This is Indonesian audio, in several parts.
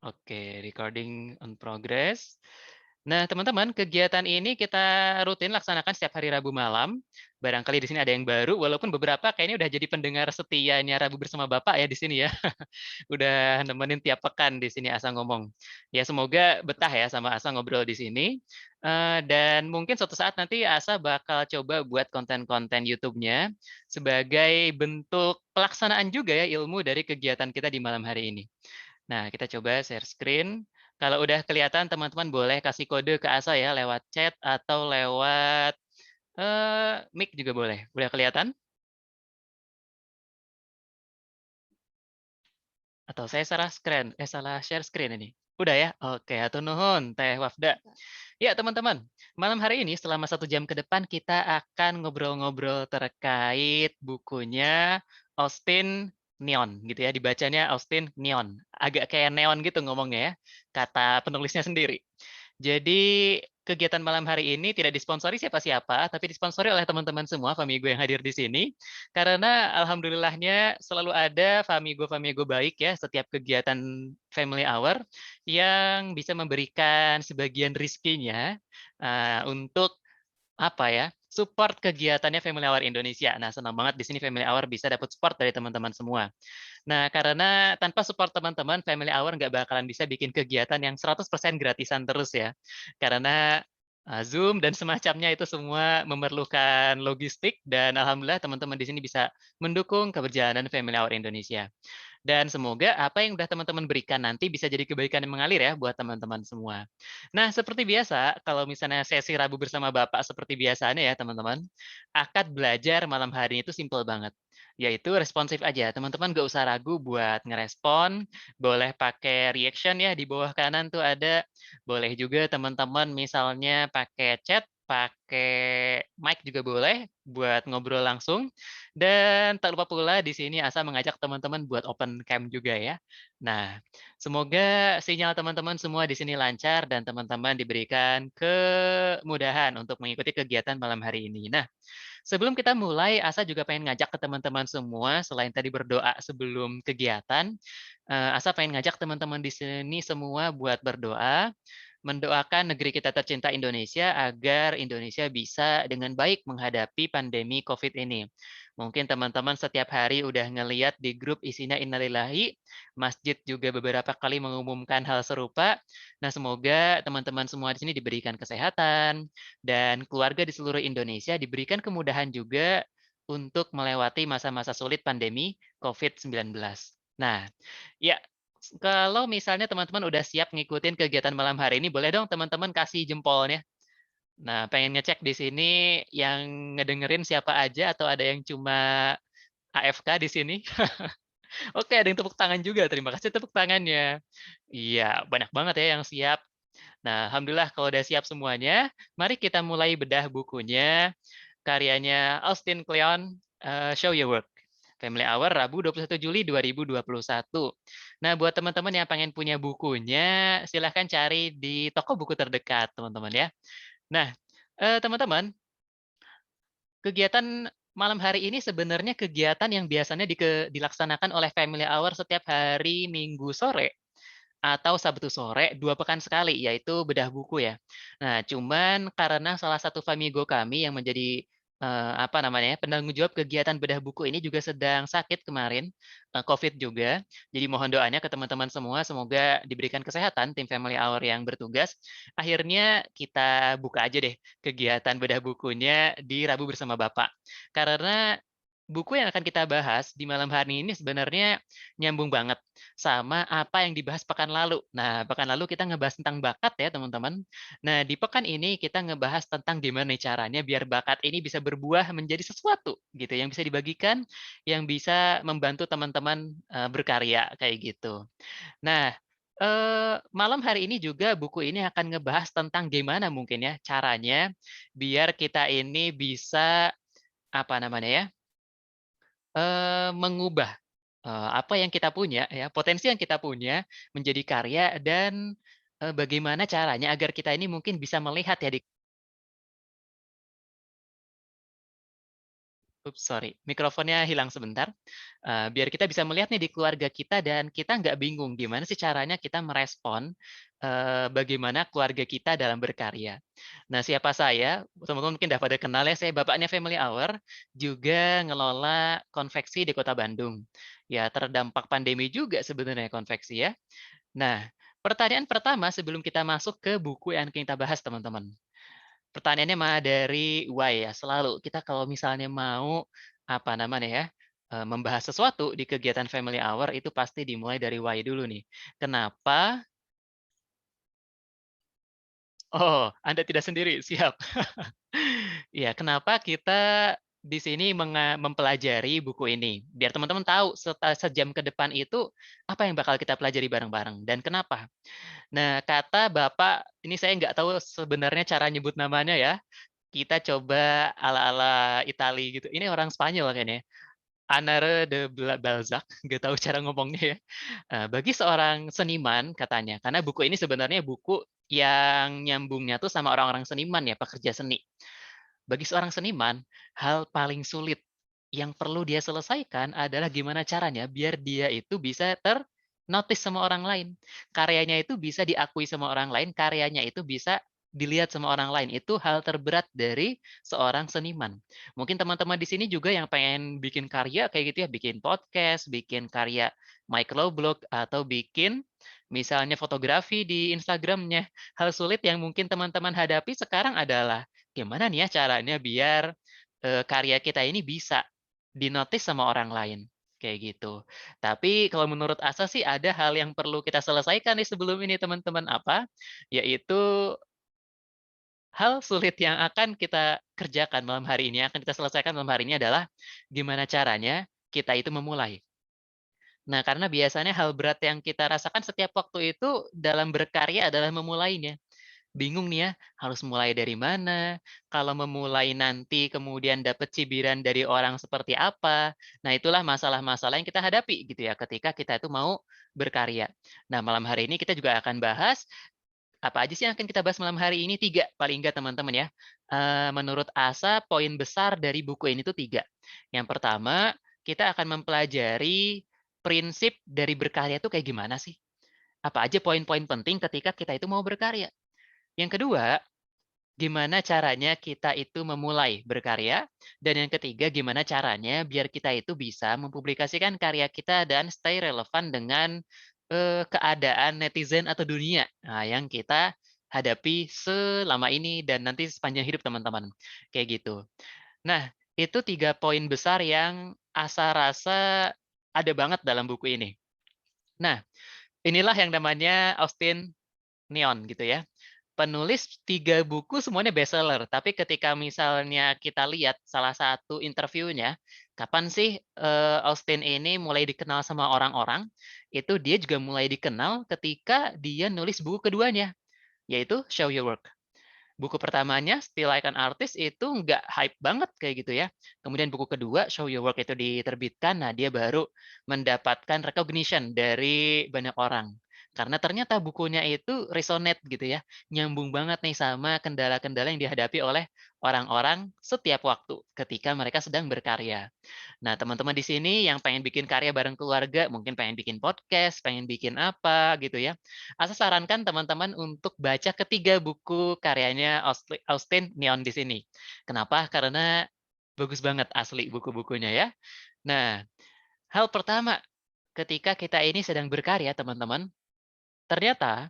Oke, recording on progress. Nah, teman-teman, kegiatan ini kita rutin laksanakan setiap hari Rabu malam. Barangkali di sini ada yang baru, walaupun beberapa kayaknya udah jadi pendengar setianya Rabu bersama Bapak ya di sini ya. Udah nemenin tiap pekan di sini Asa ngomong. Ya semoga betah ya sama Asa ngobrol di sini. Dan mungkin suatu saat nanti Asa bakal coba buat konten-konten YouTube-nya sebagai bentuk pelaksanaan juga ya ilmu dari kegiatan kita di malam hari ini. Nah, kita coba share screen. Kalau udah kelihatan teman-teman boleh kasih kode ke Asa ya lewat chat atau lewat, mic juga boleh. Udah kelihatan? Atau saya salah share screen ini? Udah ya? Oke, hatur nuhun Teh Wafda. Ya teman-teman, malam hari ini selama 1 jam ke depan kita akan ngobrol-ngobrol terkait bukunya Austin Neon gitu ya, dibacanya Austin Neon. Agak kayak neon gitu ngomongnya ya, kata penulisnya sendiri. Jadi kegiatan malam hari ini tidak disponsori siapa-siapa, tapi disponsori oleh teman-teman semua Famigo yang hadir di sini. Karena alhamdulillahnya selalu ada Famigo-Famigo baik ya setiap kegiatan family hour yang bisa memberikan sebagian rezekinya, untuk apa ya, support kegiatannya Family Hour Indonesia. Nah, senang banget di sini Family Hour bisa dapat support dari teman-teman semua. Nah, karena tanpa support teman-teman, Family Hour nggak bakalan bisa bikin kegiatan yang 100% gratisan terus ya. Karena, Zoom dan semacamnya itu semua memerlukan logistik dan alhamdulillah teman-teman di sini bisa mendukung keberjalanan Family Hour Indonesia. Dan semoga apa yang udah teman-teman berikan nanti bisa jadi kebaikan yang mengalir ya buat teman-teman semua. Nah, seperti biasa, kalau misalnya sesi Rabu bersama Bapak seperti biasanya ya teman-teman, akad belajar malam hari itu simpel banget. Yaitu responsif aja, teman-teman nggak usah ragu buat ngerespon, boleh pakai reaction ya di bawah kanan tuh ada, boleh juga teman-teman misalnya pakai chat, pakai mic juga boleh buat ngobrol langsung. Dan tak lupa pula di sini Asa mengajak teman-teman buat open cam juga ya. Nah, semoga sinyal teman-teman semua di sini lancar dan teman-teman diberikan kemudahan untuk mengikuti kegiatan malam hari ini. Nah, sebelum kita mulai, Asa juga pengen ngajak ke teman-teman semua, selain tadi berdoa sebelum kegiatan, Asa pengen ngajak teman-teman di sini semua buat berdoa, mendoakan negeri kita tercinta Indonesia agar Indonesia bisa dengan baik menghadapi pandemi COVID ini. Mungkin teman-teman setiap hari udah ngeliat di grup isinya innalillahi, masjid juga beberapa kali mengumumkan hal serupa. Nah, semoga teman-teman semua di sini diberikan kesehatan dan keluarga di seluruh Indonesia diberikan kemudahan juga untuk melewati masa-masa sulit pandemi COVID-19. Nah, ya kalau misalnya teman-teman udah siap ngikutin kegiatan malam hari ini, boleh dong teman-teman kasih jempolnya. Nah, pengen ngecek di sini yang ngedengerin siapa aja atau ada yang cuma AFK di sini? Oke, ada yang tepuk tangan juga, terima kasih tepuk tangannya. Iya, banyak banget ya yang siap. Nah, alhamdulillah kalau udah siap semuanya, mari kita mulai bedah bukunya, karyanya Austin Kleon, Show Your Work. Family Hour Rabu 21 Juli 2021. Nah, buat teman-teman yang pengen punya bukunya, silahkan cari di toko buku terdekat, teman-teman ya. Nah, teman-teman, kegiatan malam hari ini sebenarnya kegiatan yang biasanya dilaksanakan oleh Family Hour setiap hari Minggu sore atau Sabtu sore 2 pekan sekali, yaitu bedah buku ya. Nah, cuman karena salah satu Famigo kami yang menjadi, apa namanya ya, penanggung jawab kegiatan bedah buku ini juga sedang sakit kemarin, Covid juga. Jadi mohon doanya ke teman-teman semua, semoga diberikan kesehatan tim Family Hour yang bertugas. Akhirnya kita buka aja deh kegiatan bedah bukunya di Rabu bersama Bapak. Karena buku yang akan kita bahas di malam hari ini sebenarnya nyambung banget sama apa yang dibahas pekan lalu. Nah, pekan lalu kita ngebahas tentang bakat ya, teman-teman. Nah, di pekan ini kita ngebahas tentang gimana nih caranya biar bakat ini bisa berbuah menjadi sesuatu gitu, yang bisa dibagikan, yang bisa membantu teman-teman, berkarya, kayak gitu. Nah, malam hari ini juga buku ini akan ngebahas tentang gimana mungkin ya caranya biar kita ini bisa, apa namanya ya, mengubah apa yang kita punya ya, potensi yang kita punya menjadi karya dan, bagaimana caranya agar kita ini mungkin bisa melihat ya Sorry, mikrofonnya hilang sebentar. Biar kita bisa melihat nih di keluarga kita dan kita nggak bingung gimana sih caranya kita merespon, bagaimana keluarga kita dalam berkarya. Nah, siapa saya, teman-teman mungkin udah pada kenal ya, saya bapaknya family hour, juga ngelola konveksi di Kota Bandung. Ya, terdampak pandemi juga sebenarnya konveksi ya. Nah, pertanyaan pertama sebelum kita masuk ke buku yang kita bahas teman-teman. Pertanyaannya dari why ya, selalu kita kalau misalnya mau, apa namanya ya, membahas sesuatu di kegiatan family hour itu pasti dimulai dari why dulu nih. Kenapa oh, Anda tidak sendiri, siap. Iya, kenapa kita di sini mempelajari buku ini, biar teman-teman tahu sejam ke depan itu, apa yang bakal kita pelajari bareng-bareng dan kenapa. Nah, kata Bapak, ini saya nggak tahu sebenarnya cara nyebut namanya ya, kita coba ala-ala Itali gitu. Ini orang Spanyol kayaknya. Honoré de Balzac, nggak tahu cara ngomongnya ya. Bagi seorang seniman katanya, karena buku ini sebenarnya buku yang nyambungnya tuh sama orang-orang seniman ya, pekerja seni. Bagi seorang seniman, hal paling sulit yang perlu dia selesaikan adalah gimana caranya biar dia itu bisa ter-notice sama orang lain. Karyanya itu bisa diakui sama orang lain, karyanya itu bisa dilihat sama orang lain. Itu hal terberat dari seorang seniman. Mungkin teman-teman di sini juga yang pengen bikin karya kayak gitu ya, bikin podcast, bikin karya microblog, atau bikin misalnya fotografi di Instagram-nya. Hal sulit yang mungkin teman-teman hadapi sekarang adalah gimana nih ya caranya biar, karya kita ini bisa di-notice sama orang lain, kayak gitu. Tapi kalau menurut Asa sih ada hal yang perlu kita selesaikan nih sebelum ini teman-teman, apa? Yaitu hal sulit yang akan kita kerjakan malam hari ini, yang akan kita selesaikan malam hari ini adalah gimana caranya kita itu memulai. Nah, karena biasanya hal berat yang kita rasakan setiap waktu itu dalam berkarya adalah memulainya. Bingung nih ya, harus mulai dari mana, kalau memulai nanti kemudian dapat cibiran dari orang seperti apa. Nah, itulah masalah-masalah yang kita hadapi gitu ya, ketika kita itu mau berkarya. Nah, malam hari ini kita juga akan bahas, apa aja sih yang akan kita bahas malam hari ini? 3 paling enggak teman-teman ya. Menurut Asa, poin besar dari buku ini tuh 3. Yang pertama, kita akan mempelajari prinsip dari berkarya itu kayak gimana sih? Apa aja poin-poin penting ketika kita itu mau berkarya? Yang kedua, gimana caranya kita itu memulai berkarya, dan yang ketiga gimana caranya biar kita itu bisa mempublikasikan karya kita dan stay relevan dengan, keadaan netizen atau dunia, nah yang kita hadapi selama ini dan nanti sepanjang hidup teman-teman, kayak gitu. Nah, itu 3 poin besar yang Asa rasa ada banget dalam buku ini. Nah, inilah yang namanya Austin Neon gitu ya. Penulis 3 buku semuanya bestseller, tapi ketika misalnya kita lihat salah satu interviewnya, kapan sih, Austin ini mulai dikenal sama orang-orang, itu dia juga mulai dikenal ketika dia nulis buku keduanya, yaitu Show Your Work. Buku pertamanya, Still Like an Artist, itu nggak hype banget kayak gitu ya. Kemudian buku kedua, Show Your Work itu diterbitkan, nah dia baru mendapatkan recognition dari banyak orang. Karena ternyata bukunya itu resonate gitu ya, nyambung banget nih sama kendala-kendala yang dihadapi oleh orang-orang setiap waktu ketika mereka sedang berkarya. Nah, teman-teman di sini yang pengen bikin karya bareng keluarga, mungkin pengen bikin podcast, pengen bikin apa gitu ya. Asa sarankan teman-teman untuk baca ketiga buku karyanya Austin Neon di sini. Kenapa? Karena bagus banget asli buku-bukunya ya. Nah, hal pertama ketika kita ini sedang berkarya teman-teman, ternyata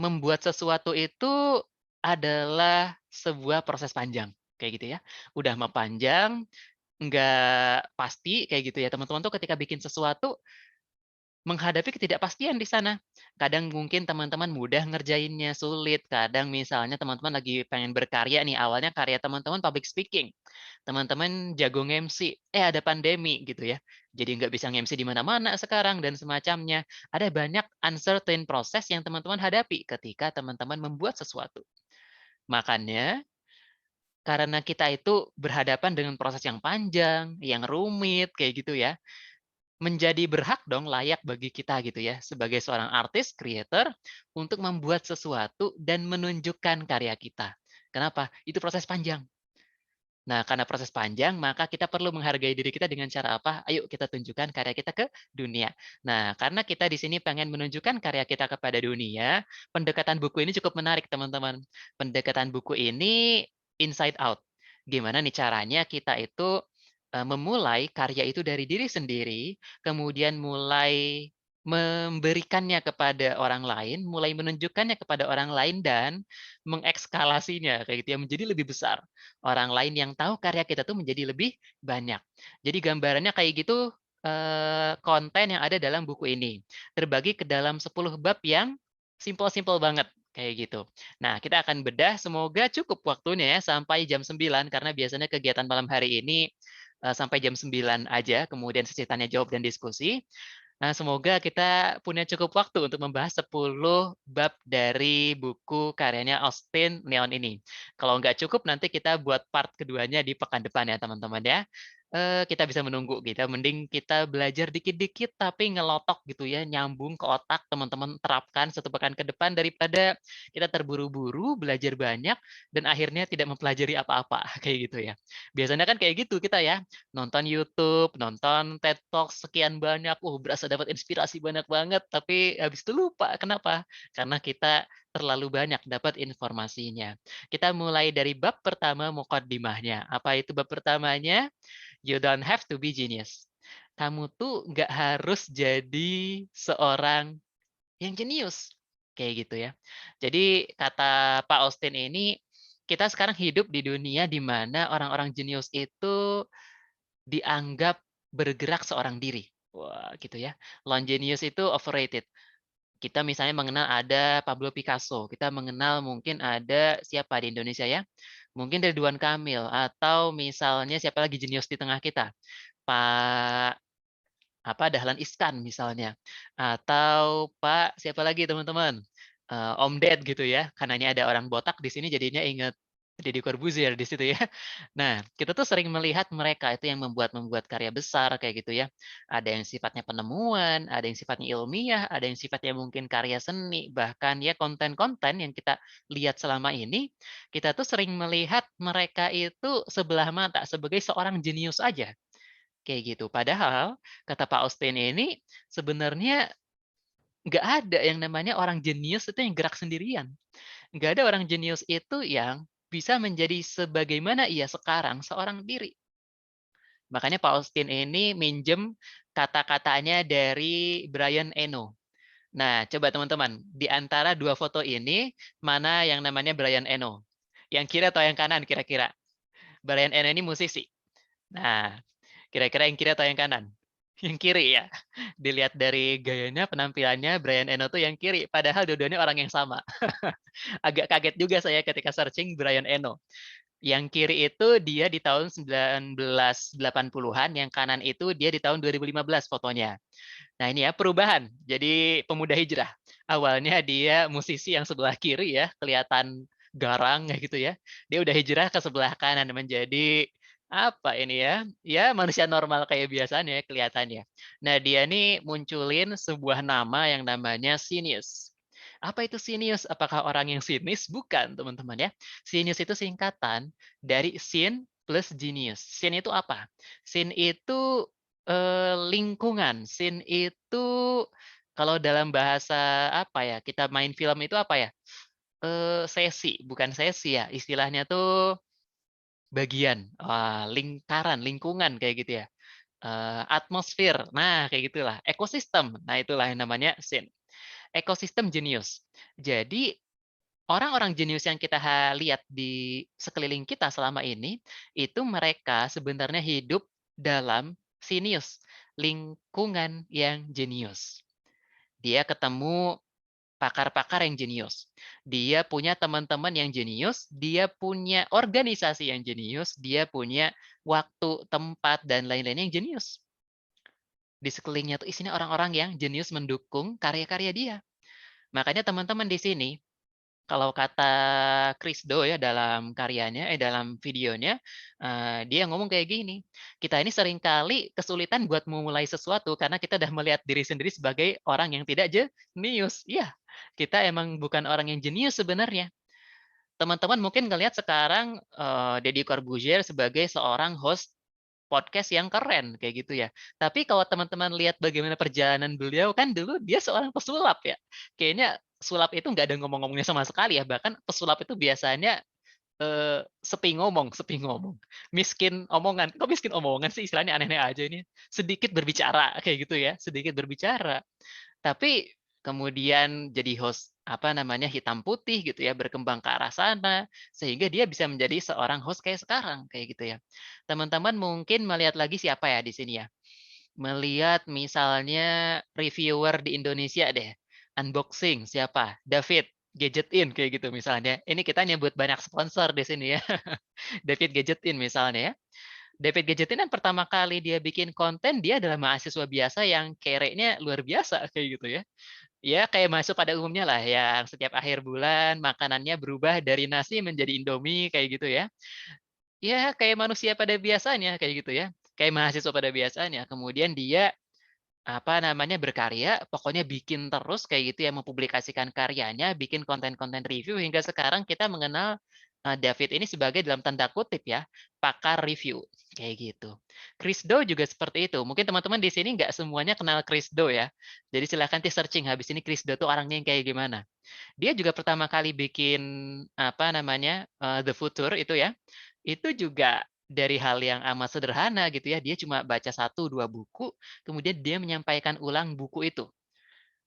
membuat sesuatu itu adalah sebuah proses panjang, kayak gitu ya. Udah mah panjang, nggak pasti kayak gitu ya, teman-teman tuh ketika bikin sesuatu, menghadapi ketidakpastian di sana. Kadang mungkin teman-teman mudah ngerjainnya, sulit, kadang misalnya teman-teman lagi pengen berkarya nih, awalnya karya teman-teman public speaking, teman-teman jago nge-MC, ada pandemi gitu ya, jadi nggak bisa nge-MC di mana-mana sekarang dan semacamnya. Ada banyak uncertain proses yang teman-teman hadapi ketika teman-teman membuat sesuatu. Makanya karena kita itu berhadapan dengan proses yang panjang, yang rumit, kayak gitu ya, menjadi berhak dong, layak bagi kita gitu ya, sebagai seorang artis, creator, untuk membuat sesuatu dan menunjukkan karya kita. Kenapa? Itu proses panjang. Nah, karena proses panjang, maka kita perlu menghargai diri kita dengan cara apa? Ayo kita tunjukkan karya kita ke dunia. Nah, karena kita di sini pengen menunjukkan karya kita kepada dunia, pendekatan buku ini cukup menarik, teman-teman. Pendekatan buku ini inside out. Gimana nih caranya kita itu memulai karya itu dari diri sendiri, kemudian mulai memberikannya kepada orang lain, mulai menunjukkannya kepada orang lain dan mengekskalasinya kayak gitu ya menjadi lebih besar. Orang lain yang tahu karya kita tuh menjadi lebih banyak. Jadi gambarannya kayak gitu konten yang ada dalam buku ini. Terbagi ke dalam 10 bab yang simpel-simpel banget kayak gitu. Nah, kita akan bedah semoga cukup waktunya ya sampai jam 9 karena biasanya kegiatan malam hari ini sampai jam 9 aja, kemudian sesi tanya jawab dan diskusi. Nah, semoga kita punya cukup waktu untuk membahas 10 bab dari buku karyanya Austin Leon ini. Kalau nggak cukup, nanti kita buat part keduanya di pekan depan ya, teman-teman ya. Kita bisa menunggu gitu, mending kita belajar dikit-dikit tapi ngelotok gitu ya, nyambung ke otak, teman-teman terapkan 1 pekan ke depan daripada kita terburu-buru, belajar banyak, dan akhirnya tidak mempelajari apa-apa, kayak gitu ya. Biasanya kan kayak gitu kita ya, nonton YouTube, nonton TED Talk sekian banyak, berasa dapat inspirasi banyak banget, tapi habis itu lupa. Kenapa? Karena kita terlalu banyak dapat informasinya. Kita mulai dari bab pertama mukaddimahnya. Apa itu bab pertamanya? You don't have to be genius. Kamu tuh nggak harus jadi seorang yang jenius. Kayak gitu ya. Jadi kata Pak Austin ini, kita sekarang hidup di dunia di mana orang-orang jenius itu dianggap bergerak seorang diri. Wah, gitu ya. Lone genius itu overrated. Kita misalnya mengenal ada Pablo Picasso, kita mengenal mungkin ada siapa di Indonesia ya? Mungkin Ridwan Kamil atau misalnya siapa lagi jenius di tengah kita? Pak Dahlan Iskan misalnya, atau Pak siapa lagi teman-teman, Om Ded gitu ya, karenanya ada orang botak di sini jadinya inget Deddy Corbuzier di situ ya. Nah, kita tuh sering melihat mereka itu yang membuat karya besar kayak gitu ya. Ada yang sifatnya penemuan, ada yang sifatnya ilmiah, ada yang sifatnya mungkin karya seni, bahkan ya konten-konten yang kita lihat selama ini, kita tuh sering melihat mereka itu sebelah mata sebagai seorang jenius aja. Kayak gitu. Padahal kata Pak Austin ini sebenarnya nggak ada yang namanya orang jenius itu yang gerak sendirian. Nggak ada orang jenius itu yang bisa menjadi sebagaimana ia sekarang seorang diri. Makanya Pak Austin ini minjem kata-katanya dari Brian Eno. Nah, coba teman-teman, di antara 2 foto ini, mana yang namanya Brian Eno? Yang kiri atau yang kanan kira-kira? Brian Eno ini musisi. Nah, kira-kira yang kiri atau yang kanan? Yang kiri ya. Dilihat dari gayanya, penampilannya, Brian Eno tuh yang kiri, padahal dua-duanya orang yang sama. Agak kaget juga saya ketika searching Brian Eno. Yang kiri itu dia di tahun 1980-an, yang kanan itu dia di tahun 2015 fotonya. Nah ini ya perubahan, jadi pemuda hijrah. Awalnya dia musisi yang sebelah kiri ya, kelihatan garang kayak gitu ya. Dia udah hijrah ke sebelah kanan menjadi apa ini ya? Ya manusia normal kayak biasanya kelihatannya. Nah dia nih munculin sebuah nama yang namanya Sinius. Apa itu Sinius? Apakah orang yang sinis? Bukan teman-teman ya. Sinius itu singkatan dari sin plus genius. Sin itu apa? Sin itu lingkungan. Scene itu kalau dalam bahasa apa ya, kita main film itu apa ya, sesi, bukan sesi ya, istilahnya tuh bagian, lingkaran, lingkungan kayak gitu ya, atmosfer, nah kayak gitulah, ekosistem, nah itulah yang namanya scene. Ekosistem jenius. Jadi orang-orang jenius yang kita lihat di sekeliling kita selama ini, itu mereka sebenarnya hidup dalam sinius, lingkungan yang jenius. Dia ketemu pakar-pakar yang jenius. Dia punya teman-teman yang jenius, dia punya organisasi yang jenius, dia punya waktu, tempat, dan lain-lain yang jenius. Di sekelilingnya tuh isinya orang-orang yang jenius mendukung karya-karya dia. Makanya teman-teman di sini kalau kata Chris Do ya dalam karyanya, dalam videonya, dia ngomong kayak gini, "Kita ini seringkali kesulitan buat memulai sesuatu karena kita udah melihat diri sendiri sebagai orang yang tidak jenius." Iya, kita emang bukan orang yang jenius sebenarnya. Teman-teman mungkin ngelihat sekarang, Deddy Corbuzier sebagai seorang host podcast yang keren, kayak gitu ya. Tapi kalau teman-teman lihat bagaimana perjalanan beliau, kan dulu dia seorang pesulap ya. Kayaknya sulap itu nggak ada ngomong-ngomongnya sama sekali ya, bahkan pesulap itu biasanya, sepi ngomong, miskin omongan. Kok miskin omongan sih, istilahnya aneh-aneh aja ini. Sedikit berbicara, kayak gitu ya, sedikit berbicara. Tapi kemudian jadi host, apa namanya, hitam putih gitu ya, berkembang ke arah sana, sehingga dia bisa menjadi seorang host kayak sekarang, kayak gitu ya. Teman-teman mungkin melihat lagi siapa ya di sini ya, melihat misalnya reviewer di Indonesia deh, unboxing siapa? David, Gadget In kayak gitu misalnya. Ini kita nyebut banyak sponsor di sini ya. David Gadget In misalnya ya. David Gadget In kan pertama kali dia bikin konten, dia adalah mahasiswa biasa yang kere-nya luar biasa kayak gitu ya. Ya kayak masuk pada umumnya lah, yang setiap akhir bulan makanannya berubah dari nasi menjadi Indomie kayak gitu ya. Ya kayak manusia pada biasanya kayak gitu ya, kayak mahasiswa pada biasanya. Kemudian dia, apa namanya, berkarya, pokoknya bikin terus kayak gitu ya, mempublikasikan karyanya, bikin konten-konten review hingga sekarang kita mengenal, David ini sebagai dalam tanda kutip ya, pakar review, kayak gitu. Chris Do juga seperti itu. Mungkin teman-teman di sini nggak semuanya kenal Chris Do ya. Jadi silahkan searching habis ini Chris Do tuh orangnya yang kayak gimana. Dia juga pertama kali bikin, apa namanya, The Future itu ya, itu juga dari hal yang amat sederhana gitu ya, dia cuma baca satu 2 buku, kemudian dia menyampaikan ulang buku itu.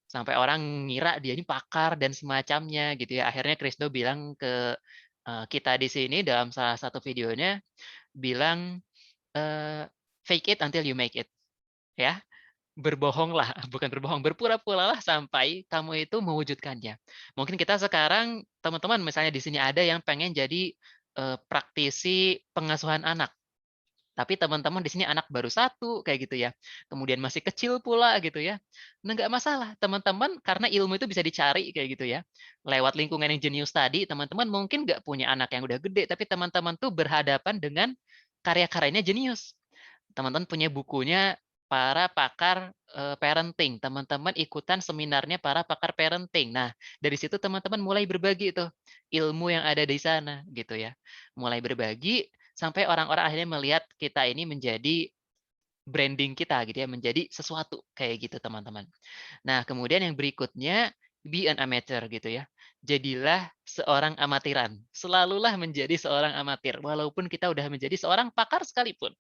Sampai orang ngira dia ini pakar dan semacamnya gitu ya. Akhirnya Krisdo bilang ke, kita di sini dalam salah satu videonya, bilang, "Fake it until you make it." Ya, berbohonglah, bukan berbohong, berpura-puralah sampai kamu itu mewujudkannya. Mungkin kita sekarang teman-teman misalnya di sini ada yang pengen jadi, praktisi pengasuhan anak. Tapi teman-teman di sini anak baru satu kayak gitu ya, kemudian masih kecil pula gitu ya. Nah, nggak masalah, teman-teman karena ilmu itu bisa dicari kayak gitu ya. Lewat lingkungan yang jenius tadi, teman-teman mungkin nggak punya anak yang udah gede, tapi teman-teman tuh berhadapan dengan karya-karyanya jenius. Teman-teman punya bukunya para pakar, parenting, teman-teman ikutan seminarnya para pakar parenting. Nah, dari situ teman-teman mulai berbagi tuh, ilmu yang ada di sana, gitu ya. Mulai berbagi, sampai orang-orang akhirnya melihat kita ini menjadi branding kita gitu ya, menjadi sesuatu, kayak gitu teman-teman. Nah, kemudian yang berikutnya, be an amateur gitu ya. Jadilah seorang amatiran, selalulah menjadi seorang amatir, walaupun kita udah menjadi seorang pakar sekalipun.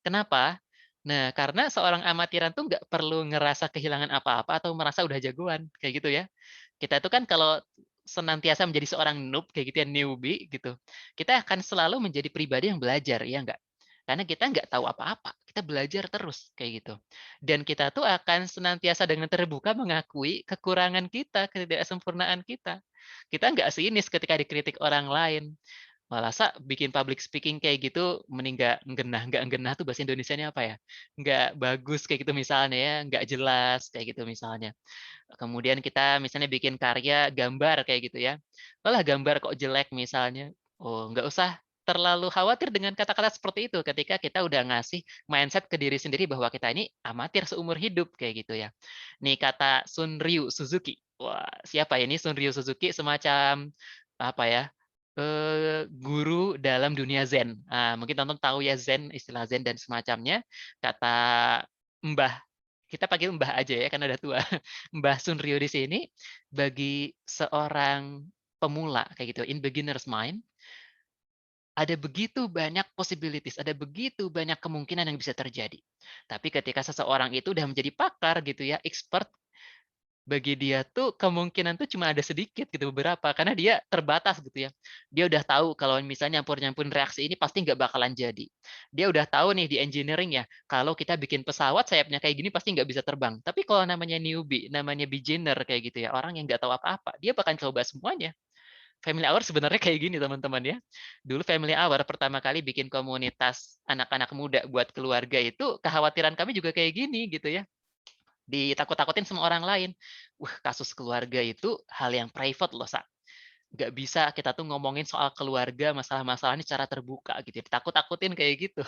Kenapa? Nah, karena seorang amatiran tuh nggak perlu ngerasa kehilangan apa-apa atau merasa udah jagoan, kayak gitu ya. Kita itu kan kalau senantiasa menjadi seorang noob, kayak gitu ya, newbie gitu, kita akan selalu menjadi pribadi yang belajar, ya nggak? Karena kita nggak tahu apa-apa, kita belajar terus, kayak gitu. Dan kita tuh akan senantiasa dengan terbuka mengakui kekurangan kita, ketidaksempurnaan kita. Kita nggak sinis ketika dikritik orang lain. Masa bikin public speaking kayak gitu mending nggak nggenah tuh bahasa Indonesianya apa ya? Nggak bagus kayak gitu misalnya ya, nggak jelas kayak gitu misalnya. Kemudian kita misalnya bikin karya gambar kayak gitu ya. "Walah gambar kok jelek," misalnya. Oh, nggak usah terlalu khawatir dengan kata-kata seperti itu ketika kita udah ngasih mindset ke diri sendiri bahwa kita ini amatir seumur hidup kayak gitu ya. Nih kata Shunryu Suzuki. Wah, siapa ya ini Shunryu Suzuki semacam apa ya, guru dalam dunia Zen. Mungkin tonton tahu ya Zen, istilah Zen dan semacamnya. Kata Mbah, kita panggil Mbah aja ya karena udah tua. Mbah Sunryo di sini, bagi seorang pemula kayak gitu, in beginner's mind, ada begitu banyak possibilities, ada begitu banyak kemungkinan yang bisa terjadi. Tapi ketika seseorang itu udah menjadi pakar gitu ya, expert, bagi dia tuh kemungkinan tuh cuma ada sedikit gitu, beberapa, karena dia terbatas gitu ya. Dia udah tahu kalau misalnya nyampur-nyampurin reaksi ini pasti nggak bakalan jadi. Dia udah tahu nih di engineering ya, kalau kita bikin pesawat sayapnya kayak gini pasti nggak bisa terbang. Tapi kalau namanya newbie, namanya beginner kayak gitu ya, orang yang nggak tahu apa-apa, dia bakal coba semuanya. Family Hour sebenarnya kayak gini teman-teman ya. Dulu Family Hour pertama kali bikin komunitas anak-anak muda buat keluarga itu, kekhawatiran kami juga kayak gini gitu ya. Ditakut-takutin sama orang lain. Wah, kasus keluarga itu hal yang private loh, Sa. Nggak bisa kita tuh ngomongin soal keluarga, masalah-masalahnya secara terbuka gitu ya, ditakut-takutin kayak gitu.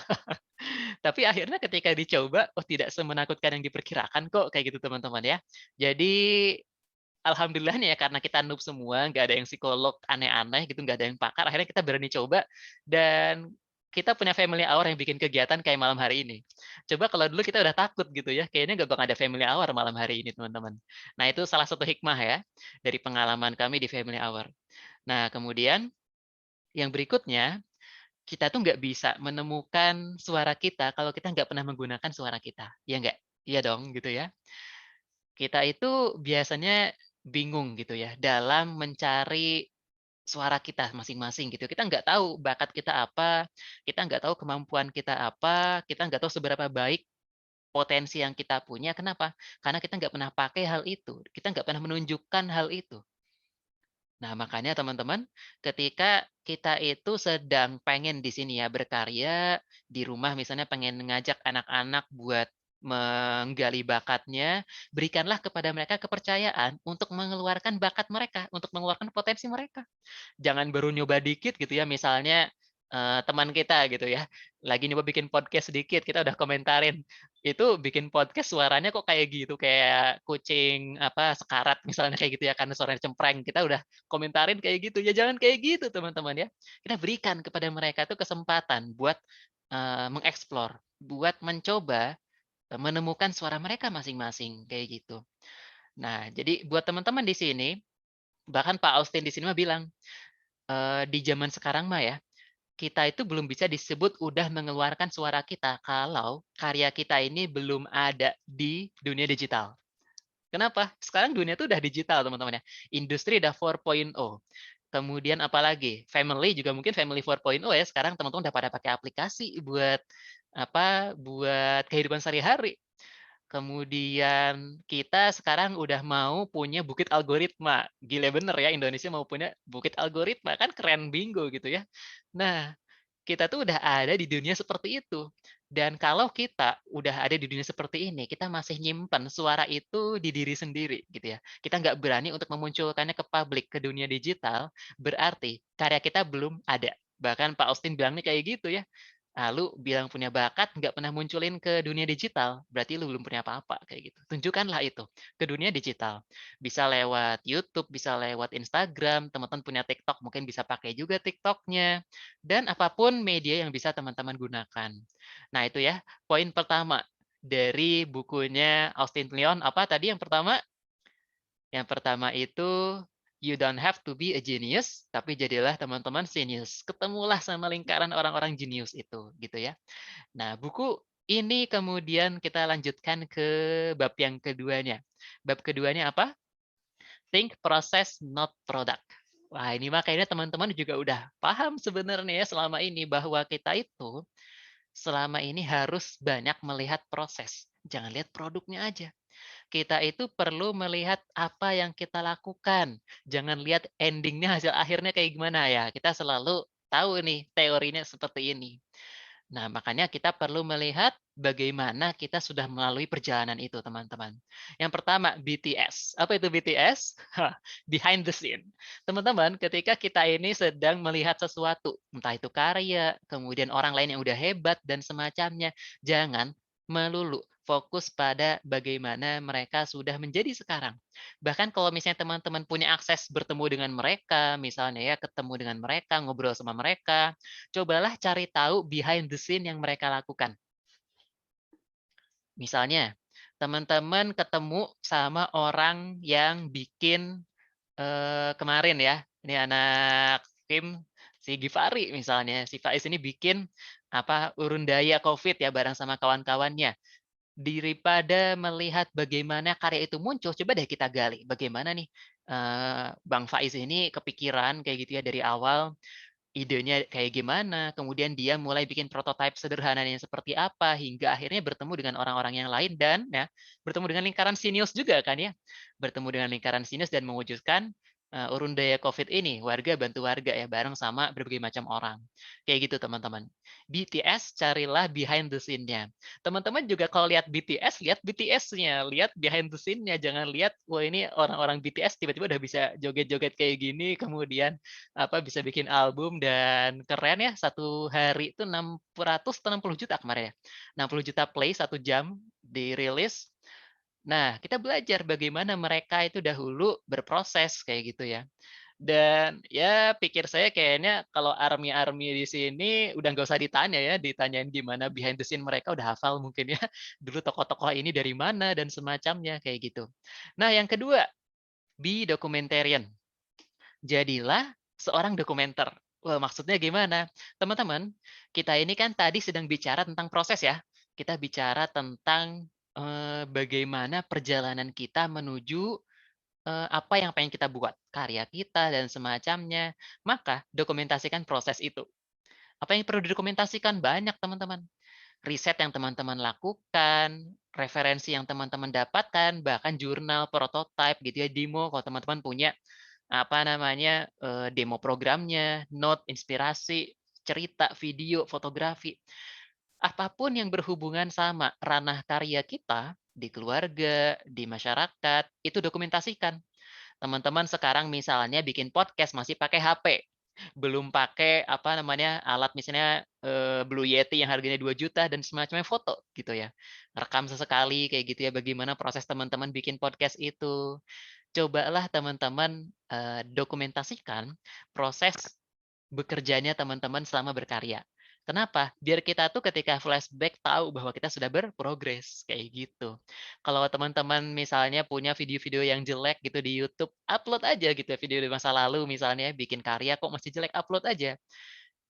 Tapi akhirnya ketika dicoba, oh tidak semenakutkan yang diperkirakan kok, kayak gitu teman-teman ya. Jadi alhamdulillahnya ya karena kita noob semua, nggak ada yang psikolog aneh-aneh gitu, nggak ada yang pakar, akhirnya kita berani coba dan kita punya family hour yang bikin kegiatan kayak malam hari ini. Coba kalau dulu kita udah takut gitu ya, kayaknya nggak bakal ada family hour malam hari ini, teman-teman. Nah, itu salah satu hikmah ya, dari pengalaman kami di family hour. Nah, kemudian yang berikutnya, kita tuh nggak bisa menemukan suara kita kalau kita nggak pernah menggunakan suara kita, iya nggak? Iya dong, gitu ya. Kita itu biasanya bingung gitu ya, dalam mencari suara kita masing-masing gitu. Kita nggak tahu bakat kita apa, kita nggak tahu kemampuan kita apa, kita nggak tahu seberapa baik potensi yang kita punya. Kenapa? Karena kita nggak pernah pakai hal itu, kita nggak pernah menunjukkan hal itu. Nah, makanya teman-teman, ketika kita itu sedang pengen di sini ya berkarya, di rumah misalnya pengen ngajak anak-anak buat menggali bakatnya, berikanlah kepada mereka kepercayaan untuk mengeluarkan bakat mereka, untuk mengeluarkan potensi mereka. Jangan baru nyoba dikit gitu ya, misalnya, teman kita gitu ya, lagi nyoba bikin podcast sedikit, kita udah komentarin, "Itu bikin podcast suaranya kok kayak gitu, kayak kucing, apa, sekarat," misalnya kayak gitu ya, karena suaranya cempreng. Kita udah komentarin kayak gitu, ya jangan kayak gitu teman-teman ya. Kita berikan kepada mereka tuh kesempatan buat, mengeksplor, buat mencoba, menemukan suara mereka masing-masing, kayak gitu. Nah, jadi buat teman-teman di sini, bahkan Pak Austin di sini mah bilang, di zaman sekarang mah ya, kita itu belum bisa disebut udah mengeluarkan suara kita kalau karya kita ini belum ada di dunia digital. Kenapa? Sekarang dunia itu udah digital teman-teman ya. Industri udah 4.0. Kemudian apalagi? Family juga mungkin family 4.0 ya. Sekarang teman-teman udah pada pakai aplikasi buat apa? Buat kehidupan sehari-hari. Kemudian kita sekarang udah mau punya bukit algoritma. Gile bener ya Indonesia mau punya bukit algoritma, kan keren bingo gitu ya. Nah, kita tuh udah ada di dunia seperti itu. Dan kalau kita udah ada di dunia seperti ini, kita masih nyimpen suara itu di diri sendiri gitu ya. Kita nggak berani untuk memunculkannya ke publik, ke dunia digital, berarti karya kita belum ada. Bahkan Pak Austin bilang nih kayak gitu ya. Ah, lu bilang punya bakat, nggak pernah munculin ke dunia digital, berarti lu belum punya apa-apa, kayak gitu. Tunjukkanlah itu ke dunia digital. Bisa lewat YouTube, bisa lewat Instagram, teman-teman punya TikTok, mungkin bisa pakai juga TikTok-nya, dan apapun media yang bisa teman-teman gunakan. Nah, itu ya, poin pertama dari bukunya Austin Kleon, apa tadi yang pertama? Yang pertama itu, you don't have to be a genius, tapi jadilah teman-teman genius. Ketemulah sama lingkaran orang-orang jenius itu, gitu ya. Nah, buku ini kemudian kita lanjutkan ke bab yang keduanya. Bab keduanya apa? Think process, not product. Wah, ini mah kayaknya teman-teman juga udah paham sebenarnya ya selama ini bahwa kita itu selama ini harus banyak melihat proses. Jangan lihat produknya aja. Kita itu perlu melihat apa yang kita lakukan. Jangan lihat endingnya, hasil akhirnya kayak gimana ya. Kita selalu tahu nih teorinya seperti ini. Nah, makanya kita perlu melihat bagaimana kita sudah melalui perjalanan itu, teman-teman. Yang pertama, BTS. Apa itu BTS? Behind the scene. Teman-teman, ketika kita ini sedang melihat sesuatu, entah itu karya, kemudian orang lain yang udah hebat, dan semacamnya, jangan melulu fokus pada bagaimana mereka sudah menjadi sekarang. Bahkan kalau misalnya teman-teman punya akses bertemu dengan mereka, misalnya ya ketemu dengan mereka, ngobrol sama mereka, cobalah cari tahu behind the scene yang mereka lakukan. Misalnya, teman-teman ketemu sama orang yang bikin kemarin ya, ini anak tim si Givari misalnya, si Faiz ini bikin apa urun daya COVID ya bareng sama kawan-kawannya. Daripada melihat bagaimana karya itu muncul, coba deh kita gali bagaimana nih Bang Faiz ini kepikiran kayak gitu ya dari awal. Idenya kayak gimana, kemudian dia mulai bikin prototipe sederhananya seperti apa, hingga akhirnya bertemu dengan orang-orang yang lain dan ya, bertemu dengan lingkaran Sinius juga kan ya. Bertemu dengan lingkaran Sinius dan mewujudkan, urun daya Covid ini, warga bantu warga ya, bareng sama berbagai macam orang. Kayak gitu teman-teman. BTS carilah behind the scene-nya. Teman-teman juga kalau lihat BTS, lihat BTS-nya, lihat behind the scene-nya, jangan lihat, wah ini orang-orang BTS tiba-tiba udah bisa joget-joget kayak gini, kemudian apa bisa bikin album dan keren ya satu hari itu 600 atau 60 juta kemarin ya. 60 juta play 1 jam dirilis. Nah, kita belajar bagaimana mereka itu dahulu berproses kayak gitu ya. Dan ya pikir saya kayaknya kalau army-army di sini udah nggak usah ditanya ya, ditanyain gimana behind the scene mereka udah hafal mungkin ya. Dulu tokoh-tokoh ini dari mana dan semacamnya kayak gitu. Nah, yang kedua, be documentarian. Jadilah seorang dokumenter. Wah, maksudnya gimana? Teman-teman, kita ini kan tadi sedang bicara tentang proses ya. Kita bicara tentang, bagaimana perjalanan kita menuju, apa yang pengen kita buat, karya kita dan semacamnya. Maka dokumentasikan proses itu. Apa yang perlu didokumentasikan? Banyak, teman-teman. Riset yang teman-teman lakukan, referensi yang teman-teman dapatkan, bahkan jurnal, prototype gitu ya, demo kalau teman-teman punya apa namanya, demo programnya, note, inspirasi, cerita, video, fotografi. Apapun yang berhubungan sama ranah karya kita, di keluarga, di masyarakat, itu dokumentasikan. Teman-teman sekarang misalnya bikin podcast masih pakai HP, belum pakai apa namanya, alat misalnya, Blue Yeti yang harganya 2 juta dan semacamnya foto gitu ya. Rekam sesekali kayak gitu ya, bagaimana proses teman-teman bikin podcast itu. Cobalah teman-teman, dokumentasikan proses bekerjanya teman-teman selama berkarya. Kenapa? Biar kita tuh ketika flashback tahu bahwa kita sudah berprogres, kayak gitu. Kalau teman-teman misalnya punya video-video yang jelek gitu di YouTube, upload aja gitu ya video di masa lalu misalnya, bikin karya kok masih jelek, upload aja.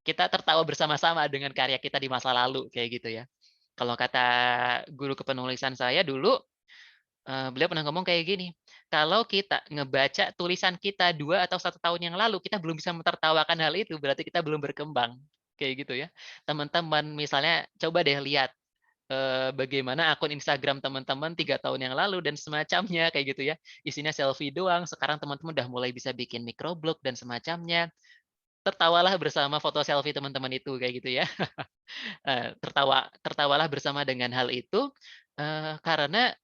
Kita tertawa bersama-sama dengan karya kita di masa lalu, kayak gitu ya. Kalau kata guru kepenulisan saya dulu, beliau pernah ngomong kayak gini, "Kalau kita ngebaca tulisan kita 2 atau 1 tahun yang lalu, kita belum bisa mentertawakan hal itu, berarti kita belum berkembang." Kayak gitu ya. Teman-teman misalnya coba deh lihat, bagaimana akun Instagram teman-teman 3 tahun yang lalu dan semacamnya, kayak gitu ya. Isinya selfie doang, sekarang teman-teman udah mulai bisa bikin microblog dan semacamnya. Tertawalah bersama foto selfie teman-teman itu, kayak gitu ya. Tertawalah bersama dengan hal itu, karena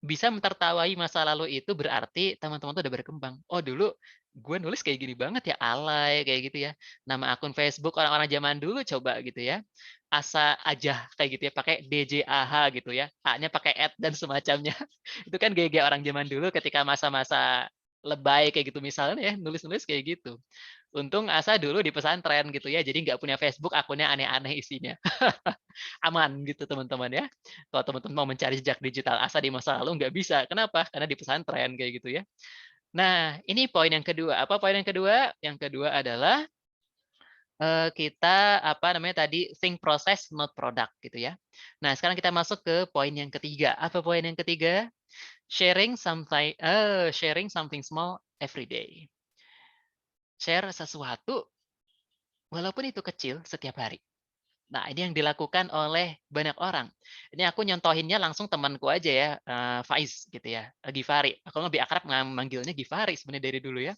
bisa mentertawai masa lalu itu berarti teman-teman tuh udah berkembang. Oh dulu gue nulis kayak gini banget ya, alay kayak gitu ya. Nama akun Facebook orang-orang zaman dulu coba gitu ya. Asa aja kayak gitu ya, pakai DJAH gitu ya. A-nya pakai dan semacamnya. Itu kan gaya-gaya orang zaman dulu ketika masa-masa lebay kayak gitu misalnya ya, nulis-nulis kayak gitu. Untung Asa dulu di pesantren gitu ya, jadi nggak punya Facebook, akunnya aneh-aneh isinya. Aman gitu teman-teman ya. Kalau teman-teman mau mencari jejak digital Asa di masa lalu nggak bisa. Kenapa? Karena di pesantren kayak gitu ya. Nah, ini poin yang kedua. Apa poin yang kedua? Yang kedua adalah, kita apa namanya tadi, think process not product gitu ya. Nah, sekarang kita masuk ke poin yang ketiga. Apa poin yang ketiga? Sharing something small every day. Share sesuatu walaupun itu kecil setiap hari. Nah, ini yang dilakukan oleh banyak orang. Ini aku nyontohinnya langsung temanku aja ya, Faiz gitu ya, Givari. Aku lebih akrab manggilnya Givari sebenarnya dari dulu ya.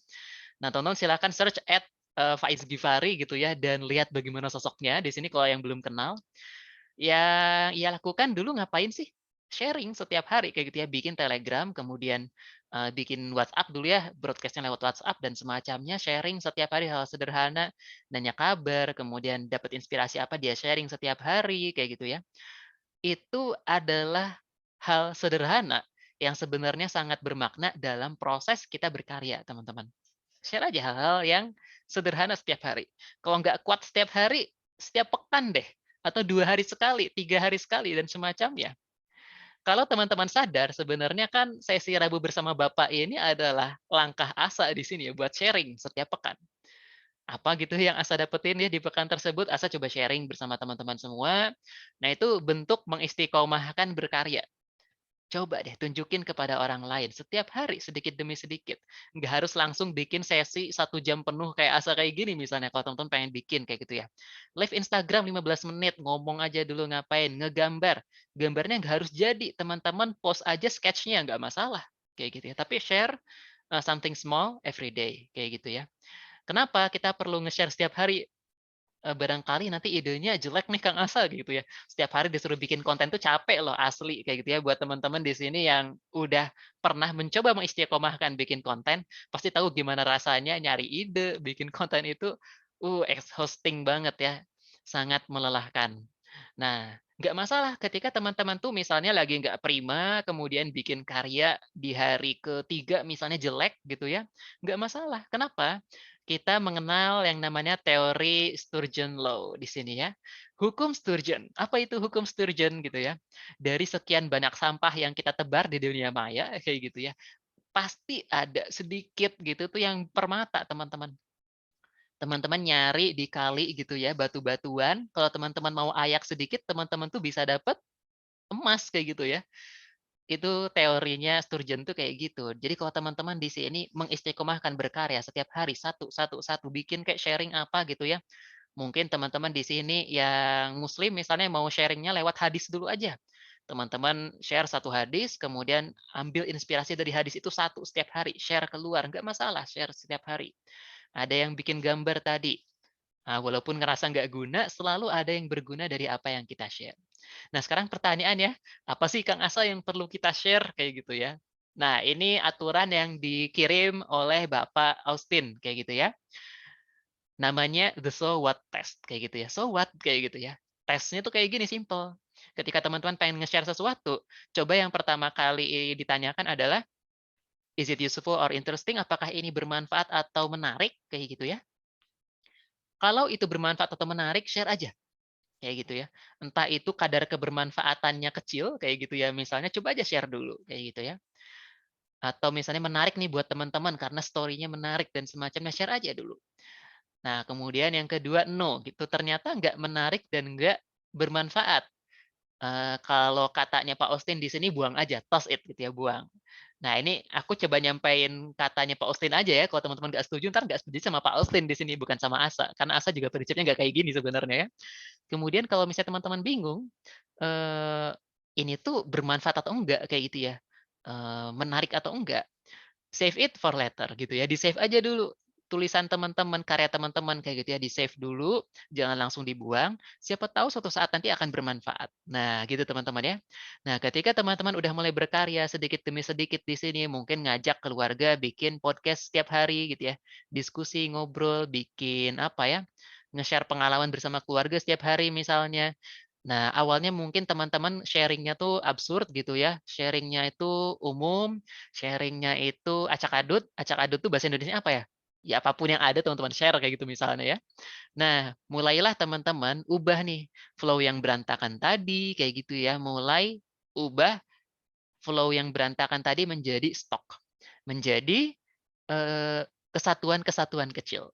Nah, tonton silakan search Faiz Givari gitu ya, dan lihat bagaimana sosoknya di sini kalau yang belum kenal. Yang ia lakukan dulu ngapain sih? Sharing setiap hari kayak gitu ya, bikin Telegram, kemudian, bikin WhatsApp dulu ya, broadcast-nya lewat WhatsApp dan semacamnya, sharing setiap hari hal sederhana, nanya kabar, kemudian dapat inspirasi apa dia sharing setiap hari, kayak gitu ya. Itu adalah hal sederhana yang sebenarnya sangat bermakna dalam proses kita berkarya, teman-teman. Share aja hal-hal yang sederhana setiap hari. Kalau nggak kuat setiap hari, setiap pekan deh, atau 2 hari sekali, 3 hari sekali, dan semacamnya. Kalau teman-teman sadar, sebenarnya kan sesi Rabu bersama Bapak ini adalah langkah Asa di sini ya, buat sharing setiap pekan. Apa gitu yang Asa dapetin ya di pekan tersebut, Asa coba sharing bersama teman-teman semua. Nah, itu bentuk mengistiqomahkan berkarya. Coba deh tunjukin kepada orang lain setiap hari sedikit demi sedikit. Nggak harus langsung bikin sesi 1 jam penuh kayak Asa kayak gini misalnya kalau teman-teman pengen bikin kayak gitu ya. Live Instagram 15 menit, ngomong aja dulu ngapain, ngegambar. Gambarnya nggak harus jadi, teman-teman post aja sketch-nya nggak masalah. Kayak gitu ya. Tapi share something small every day kayak gitu ya. Kenapa kita perlu nge-share setiap hari? Barangkali nanti idenya jelek nih Kang Asa gitu ya. Setiap hari disuruh bikin konten tuh capek loh asli kayak gitu ya. Buat teman-teman di sini yang udah pernah mencoba mengistiqomahkan bikin konten, pasti tahu gimana rasanya nyari ide, bikin konten itu exhausting banget ya. Sangat melelahkan. Nah, Nggak masalah ketika teman-teman tuh misalnya lagi nggak prima, kemudian bikin karya di hari ketiga misalnya jelek gitu ya, nggak masalah. Kenapa? Kita mengenal yang namanya teori Sturgeon Law di sini ya. Hukum Sturgeon. Apa itu hukum Sturgeon gitu ya? Dari sekian banyak sampah yang kita tebar di dunia maya kayak gitu ya, pasti ada sedikit gitu tuh yang permata, teman-teman. Teman-teman nyari di kali gitu ya, batu-batuan, kalau teman-teman mau ayak sedikit, teman-teman tuh bisa dapat emas kayak gitu ya. Itu teorinya Sturgeon tuh kayak gitu. Jadi kalau teman-teman di sini mengistiqomahkan berkarya setiap hari satu satu satu, bikin kayak sharing apa gitu ya. Mungkin teman-teman di sini yang muslim misalnya mau sharing-nya lewat hadis dulu aja. Teman-teman share satu hadis, kemudian ambil inspirasi dari hadis itu satu setiap hari, share keluar, nggak masalah share setiap hari. Ada yang bikin gambar tadi, walaupun ngerasa nggak guna, selalu ada yang berguna dari apa yang kita share. Nah, sekarang pertanyaannya, apa sih Kang Asa yang perlu kita share kayak gitu ya? Nah, ini aturan yang dikirim oleh Bapak Austin kayak gitu ya. Namanya the so what test kayak gitu ya. So what kayak gitu ya. Tesnya tuh kayak gini simple. Ketika teman-teman pengen nge-share sesuatu, coba yang pertama kali ditanyakan adalah is it useful or interesting? Apakah ini bermanfaat atau menarik kayak gitu ya. Kalau itu bermanfaat atau menarik, share aja. Kayak gitu ya. Entah itu kadar kebermanfaatannya kecil, kayak gitu ya, misalnya coba aja share dulu, kayak gitu ya. Atau misalnya menarik nih buat teman-teman karena story-nya menarik dan semacamnya, share aja dulu. Nah, kemudian yang kedua, no, gitu. Ternyata nggak menarik dan nggak bermanfaat. Kalau katanya Pak Austin di sini buang aja, toss it gitu ya, buang. Nah, ini aku coba nyampein katanya Pak Austin aja ya, kalau teman-teman nggak setuju, ntar nggak setuju sama Pak Austin di sini, bukan sama Asa. Karena Asa juga prinsipnya nggak kayak gini sebenarnya ya. Kemudian kalau misalnya teman-teman bingung, eee, ini tuh bermanfaat atau enggak kayak gitu ya, menarik atau enggak, save it for later gitu ya, di-save aja dulu tulisan teman-teman, karya teman-teman kayak gitu ya, di-save dulu, jangan langsung dibuang, siapa tahu suatu saat nanti akan bermanfaat. Nah, gitu teman-teman ya. Nah, ketika teman-teman udah mulai berkarya sedikit demi sedikit di sini, mungkin ngajak keluarga bikin podcast setiap hari gitu ya, diskusi, ngobrol, bikin apa ya, nge-share pengalaman bersama keluarga setiap hari misalnya. Nah, awalnya mungkin teman-teman sharing-nya tuh absurd gitu ya, sharing-nya itu umum, sharing-nya itu acak adut tuh bahasa Indonesianya apa ya? Ya apapun yang ada teman-teman share kayak gitu misalnya ya. Nah, mulailah teman-teman ubah nih flow yang berantakan tadi kayak gitu ya, mulai ubah flow yang berantakan tadi menjadi stok, menjadi, kesatuan-kesatuan kecil.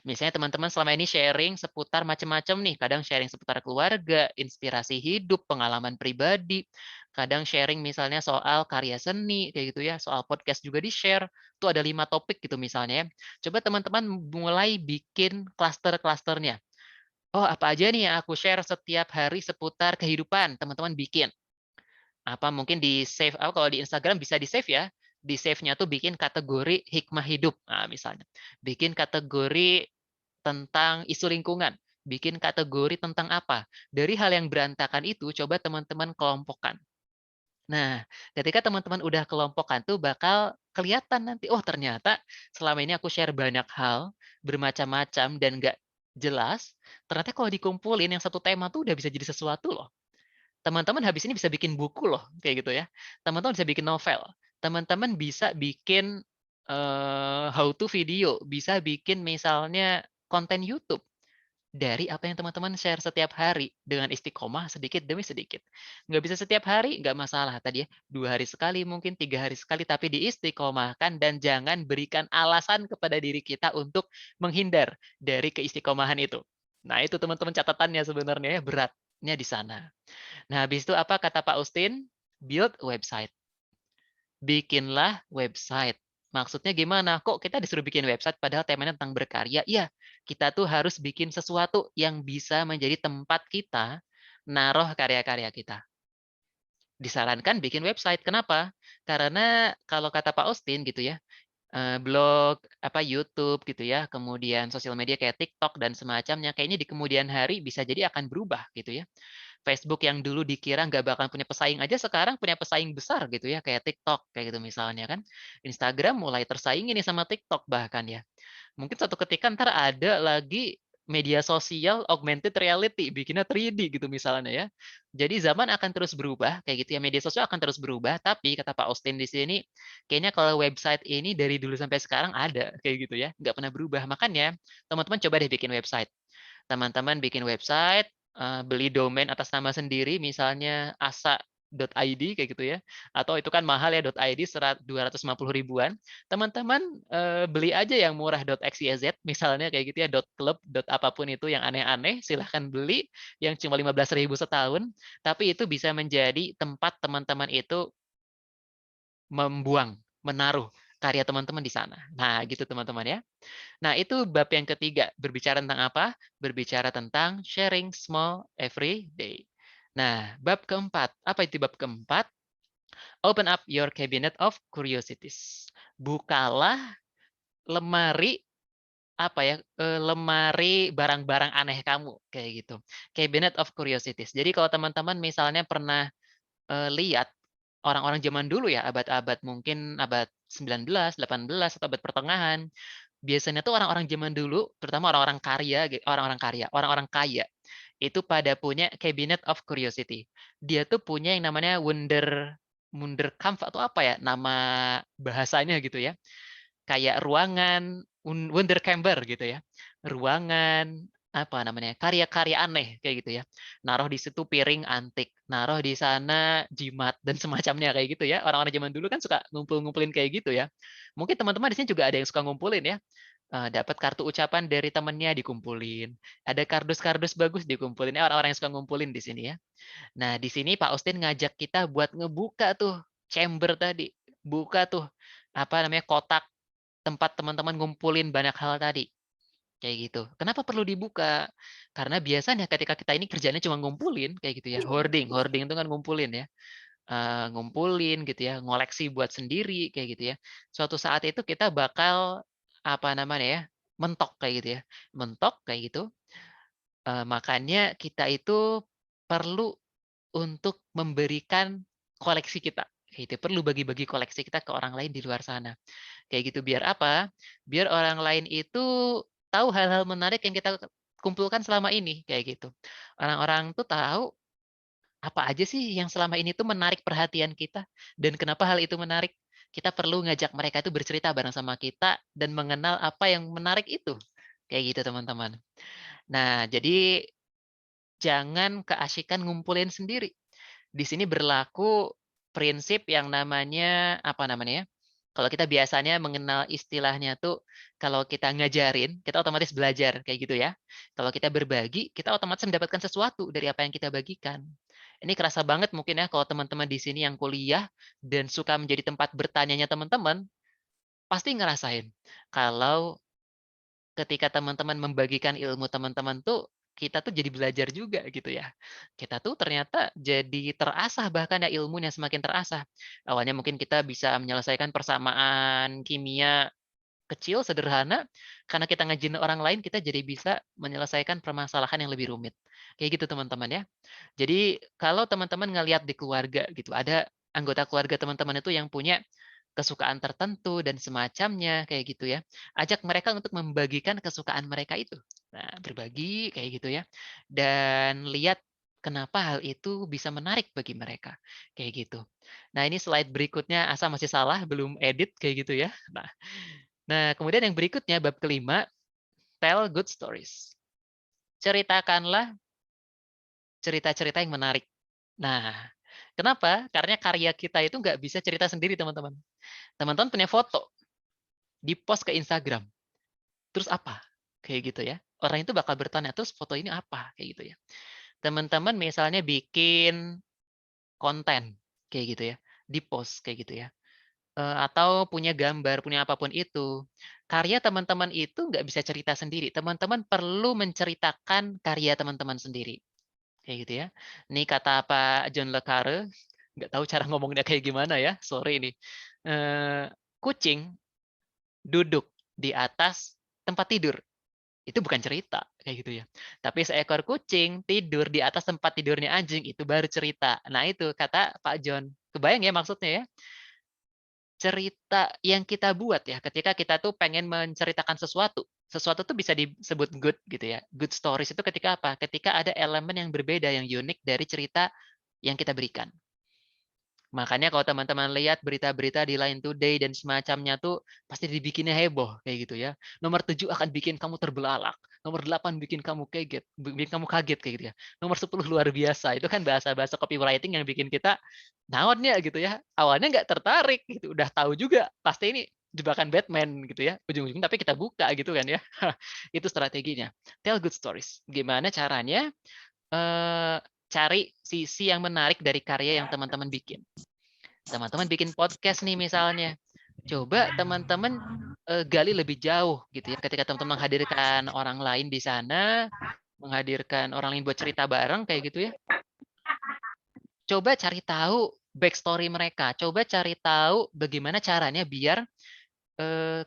Misalnya teman-teman selama ini sharing seputar macam-macam nih, kadang sharing seputar keluarga, inspirasi hidup, pengalaman pribadi, kadang sharing misalnya soal karya seni, kayak gitu ya, soal podcast juga di-share, tuh ada 5 topik gitu misalnya ya. Coba teman-teman mulai bikin klaster-klasternya. Oh, apa aja nih yang aku share setiap hari seputar kehidupan, teman-teman bikin. Apa mungkin di-save, kalau di Instagram bisa di-save ya, di-save-nya tuh bikin kategori hikmah hidup, nah misalnya. Bikin kategori tentang isu lingkungan, bikin kategori tentang apa. Dari hal yang berantakan itu, coba teman-teman kelompokkan. Nah, ketika teman-teman udah kelompokkan tuh bakal kelihatan nanti, oh ternyata selama ini aku share banyak hal, bermacam-macam dan nggak jelas, ternyata kalau dikumpulin yang satu tema tuh udah bisa jadi sesuatu loh. Teman-teman habis ini bisa bikin buku loh, kayak gitu ya. Teman-teman bisa bikin novel, teman-teman bisa bikin, how to video, bisa bikin misalnya konten YouTube, dari apa yang teman-teman share setiap hari, dengan istiqomah sedikit demi sedikit. Nggak bisa setiap hari, nggak masalah tadi ya, 2 hari sekali mungkin, 3 hari sekali, tapi diistiqomahkan dan jangan berikan alasan kepada diri kita untuk menghindar dari keistiqomahan itu. Nah itu teman-teman catatannya sebenarnya ya, beratnya di sana. Nah, habis itu apa kata Pak Ustin? Build website. Bikinlah website. Maksudnya gimana? Kok kita disuruh bikin website padahal temanya tentang berkarya? Iya, kita tuh harus bikin sesuatu yang bisa menjadi tempat kita naruh karya-karya kita. Disarankan bikin website. Kenapa? Karena kalau kata Pak Austin gitu ya, blog, apa YouTube gitu ya, kemudian sosial media kayak TikTok dan semacamnya, kayaknya di kemudian hari bisa jadi akan berubah gitu ya. Facebook yang dulu dikira nggak bakal punya pesaing aja sekarang punya pesaing besar gitu ya, kayak TikTok, kayak gitu misalnya kan. Instagram mulai tersaingi nih sama TikTok bahkan ya. Mungkin suatu ketika entar ada lagi media sosial augmented reality, bikinnya 3D gitu misalnya ya. Jadi zaman akan terus berubah kayak gitu ya, media sosial akan terus berubah, tapi kata Pak Austin di sini, kayaknya kalau website ini dari dulu sampai sekarang ada kayak gitu ya, nggak pernah berubah. Makanya teman-teman coba deh bikin website. Teman-teman bikin website, beli domain atas nama sendiri misalnya asa.id kayak gitu ya, atau itu kan mahal ya .id 250 ribuan. Teman-teman, beli aja yang murah .xyz misalnya kayak gitu ya, .club, apapun itu yang aneh-aneh, silahkan beli yang cuma 15 ribu setahun, tapi itu bisa menjadi tempat teman-teman itu membuang, menaruh karya teman-teman di sana. Nah gitu teman-teman ya. Nah, itu bab yang ketiga. Berbicara tentang apa? Berbicara tentang sharing small every day. Nah, bab keempat. Apa itu bab keempat? Open up your cabinet of curiosities. Bukalah lemari apa ya? Lemari barang-barang aneh kamu kayak gitu. Cabinet of curiosities. Jadi kalau teman-teman misalnya pernah lihat orang-orang zaman dulu ya, abad-abad mungkin abad 19, 18 atau abad pertengahan, biasanya tuh orang-orang zaman dulu, terutama orang-orang kaya, itu pada punya cabinet of curiosity. Dia tuh punya yang namanya Wunderkampf atau apa ya, nama bahasanya gitu ya. Kayak ruangan Wunderkammer gitu ya. Ruangan, apa namanya, karya-karya aneh kayak gitu ya. Naruh di situ piring antik, naruh di sana jimat dan semacamnya kayak gitu ya. Orang-orang zaman dulu kan suka ngumpul-ngumpulin kayak gitu ya. Mungkin teman-teman di sini juga ada yang suka ngumpulin ya. Dapat kartu ucapan dari temennya dikumpulin, ada kardus-kardus bagus dikumpulin, orang-orang yang suka ngumpulin di sini ya. Nah, di sini Pak Austin ngajak kita buat ngebuka tuh chamber tadi, buka tuh, apa namanya, kotak tempat teman-teman ngumpulin banyak hal tadi, kayak gitu. Kenapa perlu dibuka? Karena biasanya ketika kita ini kerjanya cuma ngumpulin, kayak gitu ya, hoarding hoarding itu kan ngumpulin ya, ngumpulin gitu ya, ngoleksi buat sendiri, kayak gitu ya. Suatu saat itu kita bakal, apa namanya ya, mentok kayak gitu ya, mentok kayak gitu, makanya kita itu perlu untuk memberikan koleksi kita, kayak gitu. Perlu bagi-bagi koleksi kita ke orang lain di luar sana. Kayak gitu biar apa? Biar orang lain itu tahu hal-hal menarik yang kita kumpulkan selama ini, kayak gitu. Orang-orang tuh tahu apa aja sih yang selama ini tuh menarik perhatian kita dan kenapa hal itu menarik. Kita perlu ngajak mereka itu bercerita bareng sama kita dan mengenal apa yang menarik itu. Kayak gitu teman-teman. Nah, jadi jangan keasikan ngumpulin sendiri. Di sini berlaku prinsip yang namanya, apa namanya ya, kalau kita biasanya mengenal istilahnya tuh, kalau kita ngajarin, kita otomatis belajar, kayak gitu ya. Kalau kita berbagi, kita otomatis mendapatkan sesuatu dari apa yang kita bagikan. Ini kerasa banget mungkin ya kalau teman-teman di sini yang kuliah dan suka menjadi tempat bertanyanya teman-teman, pasti ngerasain kalau ketika teman-teman membagikan ilmu teman-teman tuh, kita tuh jadi belajar juga gitu ya. Kita tuh ternyata jadi terasah bahkan ya ilmunya semakin terasah. Awalnya mungkin kita bisa menyelesaikan persamaan kimia kecil, sederhana, karena kita ngajin orang lain kita jadi bisa menyelesaikan permasalahan yang lebih rumit. Kayak gitu teman-teman ya. Jadi kalau teman-teman ngelihat di keluarga gitu, ada anggota keluarga teman-teman itu yang punya kesukaan tertentu dan semacamnya kayak gitu ya. Ajak mereka untuk membagikan kesukaan mereka itu. Nah, berbagi kayak gitu ya. Dan lihat kenapa hal itu bisa menarik bagi mereka. Kayak gitu. Nah, ini slide berikutnya Asa masih salah, belum edit kayak gitu ya. Nah, kemudian yang berikutnya bab kelima, tell good stories. Ceritakanlah cerita-cerita yang menarik. Nah, kenapa? Karena karya kita itu nggak bisa cerita sendiri, teman-teman. Teman-teman punya foto, di-post ke Instagram, terus apa? Kayak gitu ya. Orang itu bakal bertanya, "Terus foto ini apa?" Kayak gitu ya. Teman-teman misalnya bikin konten, kayak gitu ya, di-post kayak gitu ya. Atau punya gambar, punya apapun itu. Karya teman-teman itu nggak bisa cerita sendiri, teman-teman perlu menceritakan karya teman-teman sendiri, kayak gitu ya. Ini kata Pak John le Carré, nggak tahu cara ngomongnya kayak gimana ya, sorry ini. Kucing duduk di atas tempat tidur, itu bukan cerita, kayak gitu ya. Tapi seekor kucing tidur di atas tempat tidurnya anjing, itu baru cerita. Nah itu kata Pak John. Kebayang ya maksudnya ya? Cerita yang kita buat ya, ketika kita tuh pengen menceritakan sesuatu, sesuatu tuh bisa disebut good gitu ya. Good stories itu ketika apa? Ketika ada elemen yang berbeda, yang unik dari cerita yang kita berikan. Makanya kalau teman-teman lihat berita-berita di Line Today dan semacamnya tuh pasti dibikinnya heboh kayak gitu ya. Nomor 7 akan bikin kamu terbelalak. Nomor 8 bikin kamu kaget, bikin kamu kaget kayak gitu ya. Nomor 10 luar biasa. Itu kan bahasa-bahasa copywriting yang bikin kita naon ya gitu ya. Awalnya nggak tertarik gitu, udah tahu juga pasti ini jebakan Batman gitu ya. Ujung-ujungnya tapi kita buka gitu kan ya. Itu strateginya. Tell good stories. Gimana caranya eh, cari sisi yang menarik dari karya yang teman-teman bikin. Teman-teman bikin podcast nih misalnya. Coba teman-teman gali lebih jauh gitu ya. Ketika teman-teman menghadirkan orang lain di sana, menghadirkan orang lain buat cerita bareng kayak gitu ya. Coba cari tahu backstory mereka. Coba cari tahu bagaimana caranya biar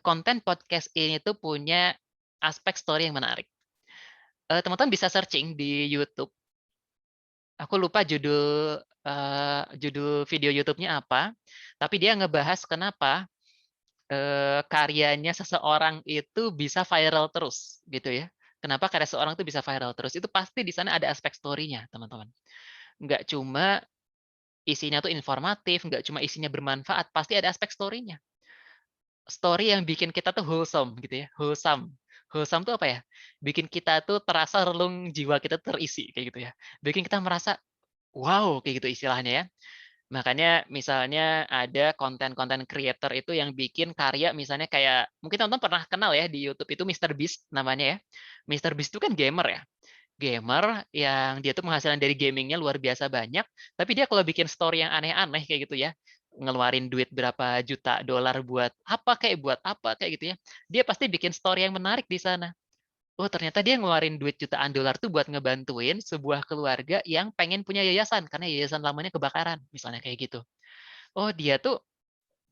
konten podcast ini tuh punya aspek story yang menarik. Teman-teman bisa searching di YouTube. Aku lupa judul video YouTube-nya apa, tapi dia ngebahas kenapa karyanya seseorang itu bisa viral terus, gitu ya. Kenapa karya seorang itu bisa viral terus? Itu pasti di sana ada aspek story-nya, teman-teman. Nggak cuma isinya tuh informatif, nggak cuma isinya bermanfaat, pasti ada aspek story-nya. Story yang bikin kita tuh wholesome, gitu ya, wholesome. Wholesome tuh apa ya? Bikin kita tuh terasa relung jiwa kita terisi, kayak gitu ya. Bikin kita merasa, wow, kayak gitu istilahnya ya. Makanya misalnya ada konten-konten creator itu yang bikin karya misalnya kayak mungkin teman-teman pernah kenal ya di YouTube itu Mister Beast namanya ya. Mister Beast itu kan gamer ya. Gamer yang dia tuh penghasilan dari gamingnya luar biasa banyak, tapi dia kalau bikin story yang aneh-aneh kayak gitu ya, ngeluarin duit berapa juta dolar buat apa kayak gitu ya. Dia pasti bikin story yang menarik di sana. Oh, ternyata dia ngeluarin duit jutaan dolar tuh buat ngebantuin sebuah keluarga yang pengen punya yayasan karena yayasan lamanya kebakaran, misalnya kayak gitu. Oh, dia tuh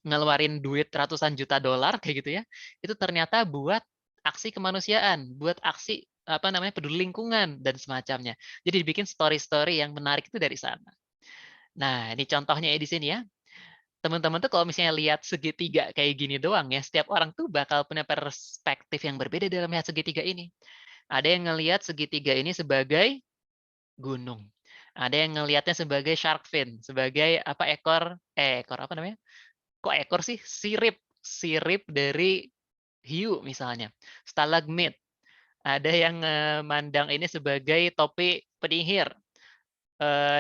ngeluarin duit ratusan juta dolar kayak gitu ya. Itu ternyata buat aksi kemanusiaan, buat aksi apa namanya peduli lingkungan dan semacamnya. Jadi dibikin story-story yang menarik itu dari sana. Nah, ini contohnya ya di sini ya. Teman-teman tuh kalau misalnya lihat segitiga kayak gini doang ya, setiap orang tuh bakal punya perspektif yang berbeda dalam melihat segitiga ini. Ada yang ngelihat segitiga ini sebagai gunung. Ada yang ngelihatnya sebagai shark fin, sebagai apa ekor apa namanya? Kok ekor sih? Sirip dari hiu misalnya. Stalagmit. Ada yang mandang ini sebagai topi penyihir.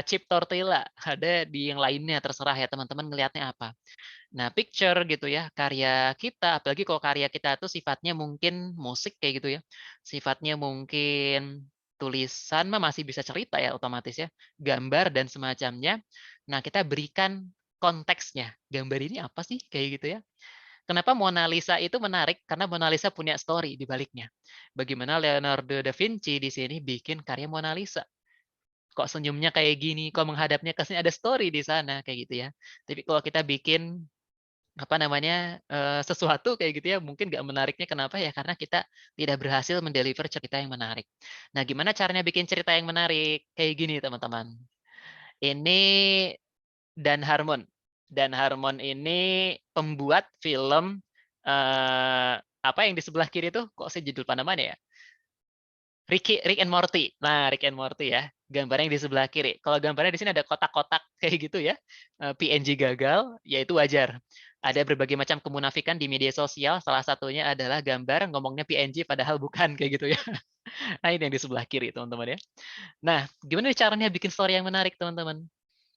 Chip tortilla. Ada di yang lainnya terserah ya teman-teman ngelihatnya apa. Nah, picture gitu ya, karya kita, apalagi kalau karya kita tuh sifatnya mungkin musik kayak gitu ya, sifatnya mungkin tulisan mah masih bisa cerita ya otomatis ya, gambar dan semacamnya. Nah, kita berikan konteksnya, gambar ini apa sih kayak gitu ya. Kenapa Mona Lisa itu menarik? Karena Mona Lisa punya story di baliknya. Bagaimana Leonardo da Vinci di sini bikin karya Mona Lisa. Kok senyumnya kayak gini, kok menghadapnya ke sini, ada story di sana kayak gitu ya. Tapi kalau kita bikin apa namanya, sesuatu kayak gitu ya, mungkin nggak menariknya kenapa ya, karena kita tidak berhasil mendeliver cerita yang menarik. Nah, gimana caranya bikin cerita yang menarik? Kayak gini teman-teman, ini Dan Harmon. Dan Harmon ini pembuat film, apa yang di sebelah kiri tuh, kok saya judul namanya ya? Rick and Morty. Nah, Rick and Morty ya, gambarnya yang di sebelah kiri. Kalau gambarnya di sini ada kotak-kotak kayak gitu ya, PNG gagal, ya itu wajar. Ada berbagai macam kemunafikan di media sosial, salah satunya adalah gambar ngomongnya PNG padahal bukan, kayak gitu ya. Nah, ini yang di sebelah kiri, teman-teman ya. Nah, gimana caranya bikin story yang menarik, teman-teman?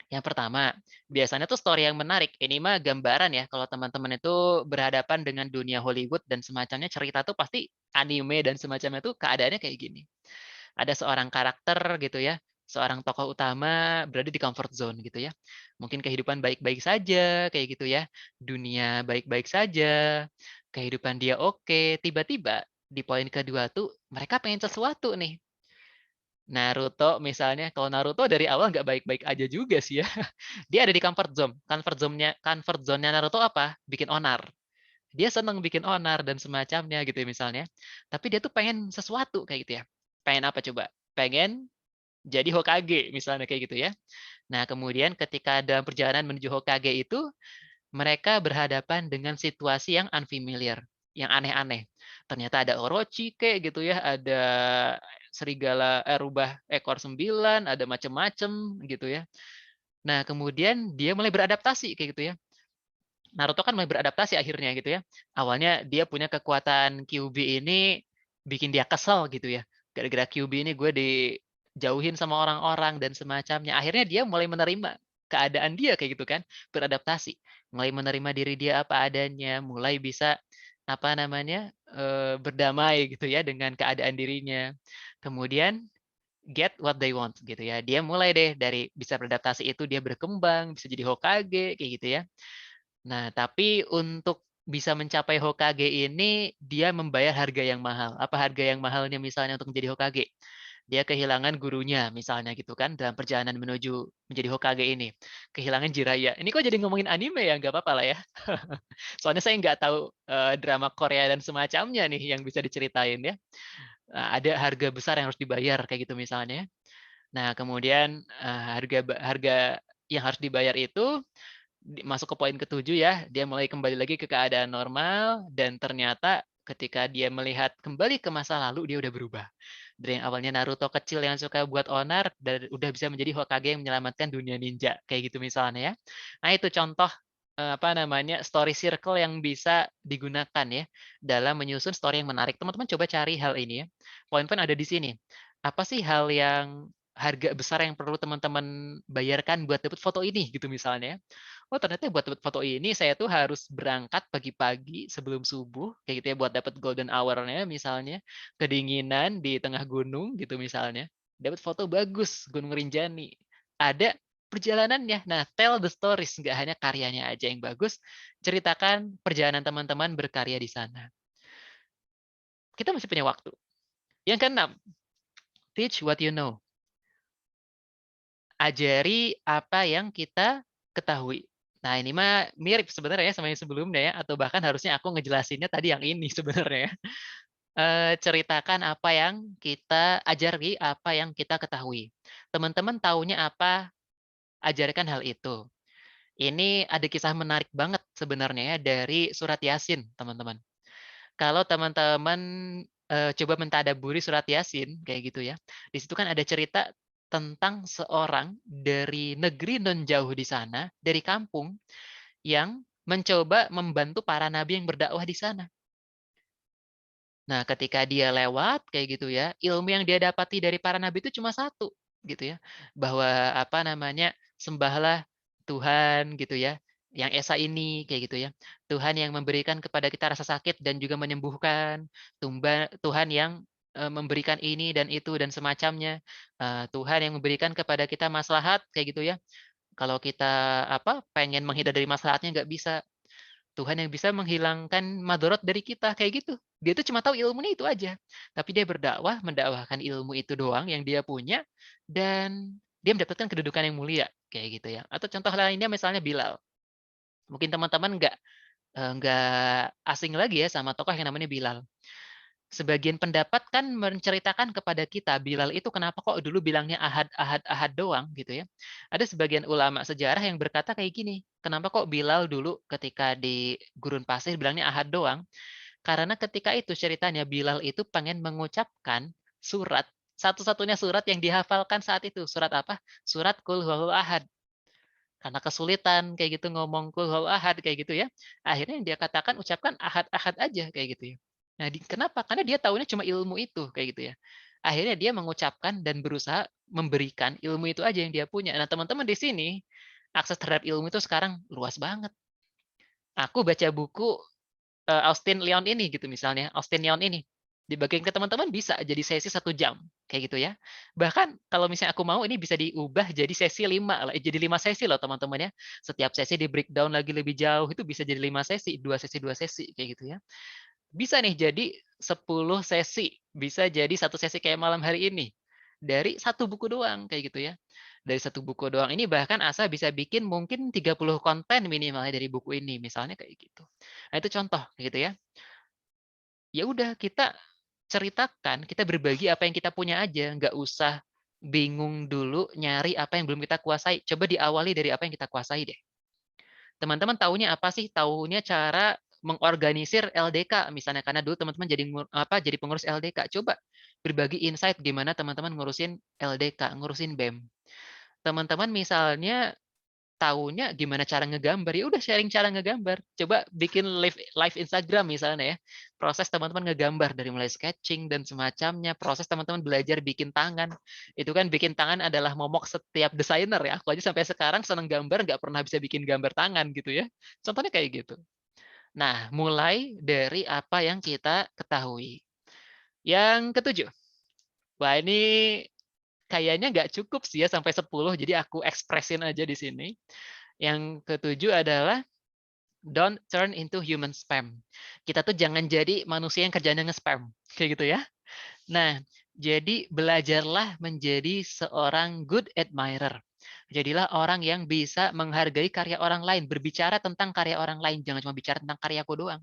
Yang pertama, biasanya tuh story yang menarik, ini mah gambaran ya, kalau teman-teman itu berhadapan dengan dunia Hollywood dan semacamnya, cerita tuh pasti anime dan semacamnya tuh keadaannya kayak gini. Ada seorang karakter gitu ya, seorang tokoh utama berada di comfort zone gitu ya. Mungkin kehidupan baik-baik saja kayak gitu ya. Dunia baik-baik saja, kehidupan dia oke, tiba-tiba di poin kedua tuh mereka pengen sesuatu nih. Naruto misalnya, kalau Naruto dari awal nggak baik-baik aja juga sih ya. Dia ada di comfort zone. Comfort zone-nya Naruto apa? Bikin onar. Dia seneng bikin onar dan semacamnya gitu ya misalnya. Tapi dia tuh pengen sesuatu kayak gitu ya. Pengen apa coba? Pengen jadi Hokage misalnya kayak gitu ya. Nah, kemudian ketika dalam perjalanan menuju Hokage itu mereka berhadapan dengan situasi yang unfamiliar, yang aneh-aneh. Ternyata ada Orochi kayak gitu ya, ada serigala rubah ekor 9, ada macem-macem gitu ya. Nah, kemudian dia mulai beradaptasi kayak gitu ya. Naruto kan mulai beradaptasi akhirnya gitu ya. Awalnya dia punya kekuatan Kyuubi ini bikin dia kesel gitu ya. Gara-gara Kyuubi ini gue dijauhin sama orang-orang dan semacamnya. Akhirnya dia mulai menerima keadaan dia kayak gitu kan, beradaptasi. Mulai menerima diri dia apa adanya, mulai bisa apa namanya? Berdamai gitu ya dengan keadaan dirinya. Kemudian get what they want gitu ya. Dia mulai deh dari bisa beradaptasi itu dia berkembang, bisa jadi Hokage kayak gitu ya. Nah, tapi untuk bisa mencapai Hokage ini, dia membayar harga yang mahal. Apa harga yang mahalnya misalnya untuk menjadi Hokage? Dia kehilangan gurunya misalnya gitu kan, dalam perjalanan menuju menjadi Hokage ini. Kehilangan Jiraiya. Ini kok jadi ngomongin anime ya? Nggak apa-apa lah ya. Soalnya saya nggak tahu drama Korea dan semacamnya nih yang bisa diceritain ya. Nah, ada harga besar yang harus dibayar kayak gitu misalnya. Nah, kemudian harga harga yang harus dibayar itu masuk ke poin ketujuh ya, dia mulai kembali lagi ke keadaan normal dan ternyata ketika dia melihat kembali ke masa lalu dia udah berubah. Dari yang awalnya Naruto kecil yang suka buat onar dan udah bisa menjadi Hokage yang menyelamatkan dunia ninja kayak gitu misalnya ya. Nah, itu contoh apa namanya story circle yang bisa digunakan ya dalam menyusun story yang menarik. Teman-teman coba cari hal ini ya. Poin-poin ada di sini. Apa sih hal yang harga besar yang perlu teman-teman bayarkan buat dapat foto ini gitu misalnya. Oh, ternyata buat dapat foto ini saya tuh harus berangkat pagi-pagi sebelum subuh kayak gitu ya buat dapat golden hour-nya misalnya, kedinginan di tengah gunung gitu misalnya. Dapat foto bagus Gunung Rinjani. Ada perjalanannya. Nah, tell the stories, nggak hanya karyanya aja yang bagus, ceritakan perjalanan teman-teman berkarya di sana. Kita masih punya waktu. Yang keenam, teach what you know. Ajari apa yang kita ketahui. Nah, ini mah mirip sebenarnya ya sama yang sebelumnya ya, atau bahkan harusnya aku ngejelasinnya tadi yang ini sebenarnya ya. Ceritakan apa yang kita ajari, apa yang kita ketahui. Teman-teman taunya apa, ajarkan hal itu. Ini ada kisah menarik banget sebenarnya ya dari surat Yasin, teman-teman. Kalau teman-teman coba mentadaburi surat Yasin kayak gitu ya. Di situ kan ada cerita tentang seorang dari negeri non jauh di sana, dari kampung yang mencoba membantu para nabi yang berdakwah di sana. Nah, ketika dia lewat kayak gitu ya, ilmu yang dia dapati dari para nabi itu cuma satu gitu ya. Bahwa apa namanya? Sembahlah Tuhan gitu ya, yang esa ini kayak gitu ya. Tuhan yang memberikan kepada kita rasa sakit dan juga menyembuhkan. Tuhan yang memberikan ini dan itu dan semacamnya. Tuhan yang memberikan kepada kita maslahat kayak gitu ya. Kalau kita apa pengen menghindar dari maslahatnya nggak bisa. Tuhan yang bisa menghilangkan madorot dari kita, kayak gitu. Dia tuh cuma tahu ilmunya itu aja. Tapi dia berdakwah, mendakwahkan ilmu itu doang yang dia punya, dan dia mendapatkan kedudukan yang mulia, kayak gitu ya. Atau contoh lainnya misalnya Bilal. Mungkin teman-teman nggak asing lagi ya sama tokoh yang namanya Bilal. Sebagian pendapat kan menceritakan kepada kita, Bilal itu kenapa kok dulu bilangnya ahad, ahad, ahad doang gitu ya. Ada sebagian ulama sejarah yang berkata kayak gini, kenapa kok Bilal dulu ketika di gurun pasir bilangnya ahad doang? Karena ketika itu ceritanya Bilal itu pengen mengucapkan surat, satu-satunya surat yang dihafalkan saat itu. Surat apa? Surat Qul Huwallahu Ahad. Karena kesulitan kayak gitu ngomong Qul Huwallahu Ahad kayak gitu ya. Akhirnya yang dia katakan ucapkan ahad-ahad aja kayak gitu ya. Nah, kenapa? Karena dia tahunya cuma ilmu itu kayak gitu ya. Akhirnya dia mengucapkan dan berusaha memberikan ilmu itu aja yang dia punya. Nah, teman-teman di sini akses terhadap ilmu itu sekarang luas banget. Aku baca buku Austin Leon ini gitu misalnya, Austin Leon ini. Dibagiin ke teman-teman bisa jadi sesi 1 jam, kayak gitu ya. Bahkan kalau misalnya aku mau ini bisa diubah jadi sesi 5, jadi 5 sesi loh teman-teman ya. Setiap sesi di breakdown lagi lebih jauh, itu bisa jadi 5 sesi, 2 sesi, kayak gitu ya. Bisa nih jadi 10 sesi, bisa jadi 1 sesi kayak malam hari ini. Dari satu buku doang, kayak gitu ya. Dari satu buku doang ini bahkan Asa bisa bikin mungkin 30 konten minimalnya dari buku ini, misalnya kayak gitu. Nah, itu contoh gitu ya. Ya udah kita ceritakan, kita berbagi apa yang kita punya aja, nggak usah bingung dulu nyari apa yang belum kita kuasai. Coba diawali dari apa yang kita kuasai deh. Teman-teman taunya apa sih? Taunya cara mengorganisir LDK misalnya, karena dulu teman-teman jadi pengurus LDK. Coba berbagi insight gimana teman-teman ngurusin LDK, ngurusin BEM. Teman-teman misalnya taunya gimana cara ngegambar, ya udah sharing cara ngegambar. Coba bikin live Instagram misalnya ya. Proses teman-teman ngegambar dari mulai sketching dan semacamnya. Proses teman-teman belajar bikin tangan. Itu kan bikin tangan adalah momok setiap desainer ya. Aku aja sampai sekarang seneng gambar, nggak pernah bisa bikin gambar tangan gitu ya. Contohnya kayak gitu. Nah, mulai dari apa yang kita ketahui. Yang ketujuh. Wah, ini kayaknya nggak cukup sih ya sampai 10, jadi aku ekspresin aja di sini. Yang ketujuh adalah don't turn into human spam. Kita tuh jangan jadi manusia yang kerjanya nge-spam. Kayak gitu ya. Nah, jadi belajarlah menjadi seorang good admirer. Jadilah orang yang bisa menghargai karya orang lain, berbicara tentang karya orang lain, jangan cuma bicara tentang karyaku doang.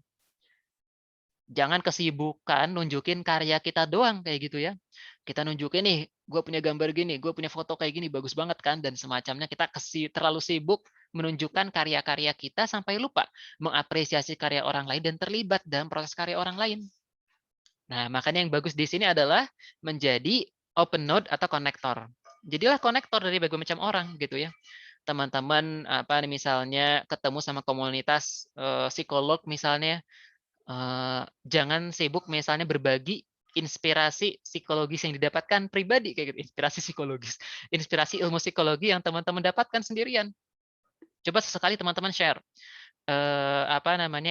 Jangan kesibukan nunjukin karya kita doang kayak gitu ya. Kita nunjukin nih, gue punya gambar gini, gue punya foto kayak gini, bagus banget kan, dan semacamnya. Kita terlalu sibuk menunjukkan karya-karya kita sampai lupa mengapresiasi karya orang lain dan terlibat dalam proses karya orang lain. Nah, makanya yang bagus di sini adalah menjadi open node atau konektor. Jadilah konektor dari berbagai macam orang gitu ya. Teman-teman misalnya ketemu sama komunitas psikolog misalnya, jangan sibuk misalnya berbagi inspirasi psikologis yang didapatkan pribadi kayak gitu, inspirasi psikologis, inspirasi ilmu psikologi yang teman-teman dapatkan sendirian. Coba sesekali teman-teman share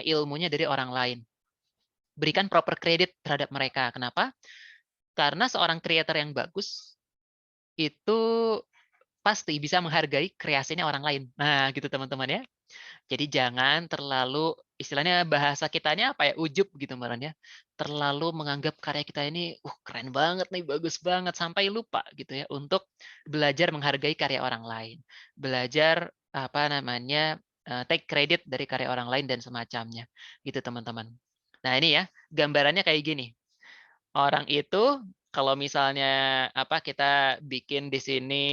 ilmunya dari orang lain. Berikan proper credit terhadap mereka. Kenapa? Karena seorang creator yang bagus itu pasti bisa menghargai kreasinya orang lain. Nah, gitu teman-teman ya. Jadi jangan terlalu, istilahnya bahasa kitanya apa ya, ujub gitu ya. Terlalu menganggap karya kita ini, keren banget nih, bagus banget, sampai lupa gitu ya untuk belajar menghargai karya orang lain. Belajar take credit dari karya orang lain dan semacamnya. Gitu teman-teman. Nah ini ya, gambarannya kayak gini. Orang itu kalau misalnya kita bikin di sini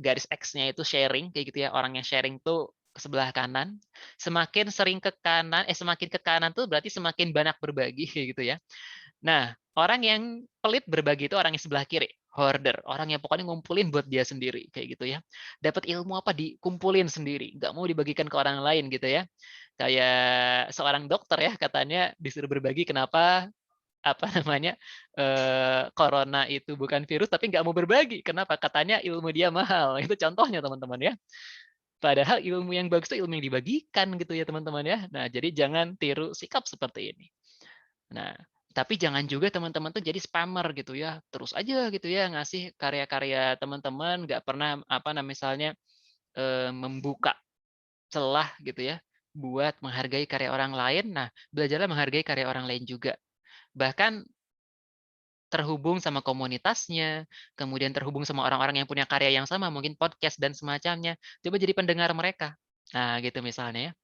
garis X-nya itu sharing kayak gitu ya. Orang yang sharing tuh ke sebelah kanan. Semakin ke kanan tuh berarti semakin banyak berbagi kayak gitu ya. Nah, orang yang pelit berbagi itu orang yang sebelah kiri, hoarder, orang yang pokoknya ngumpulin buat dia sendiri kayak gitu ya. Dapat ilmu apa dikumpulin sendiri, nggak mau dibagikan ke orang lain gitu ya. Kayak seorang dokter ya katanya disuruh berbagi kenapa corona itu bukan virus tapi nggak mau berbagi. Kenapa? Katanya ilmu dia mahal. Itu contohnya teman-teman ya. Padahal ilmu yang bagus itu ilmu yang dibagikan gitu ya teman-teman ya. Nah, jadi jangan tiru sikap seperti ini. Nah, tapi jangan juga teman-teman tuh jadi spammer gitu ya. Terus aja gitu ya ngasih karya-karya teman-teman, nggak pernah misalnya membuka celah gitu ya buat menghargai karya orang lain. Nah, belajarlah menghargai karya orang lain juga. Bahkan terhubung sama komunitasnya, kemudian terhubung sama orang-orang yang punya karya yang sama, mungkin podcast dan semacamnya. Coba jadi pendengar mereka. Nah, gitu misalnya ya.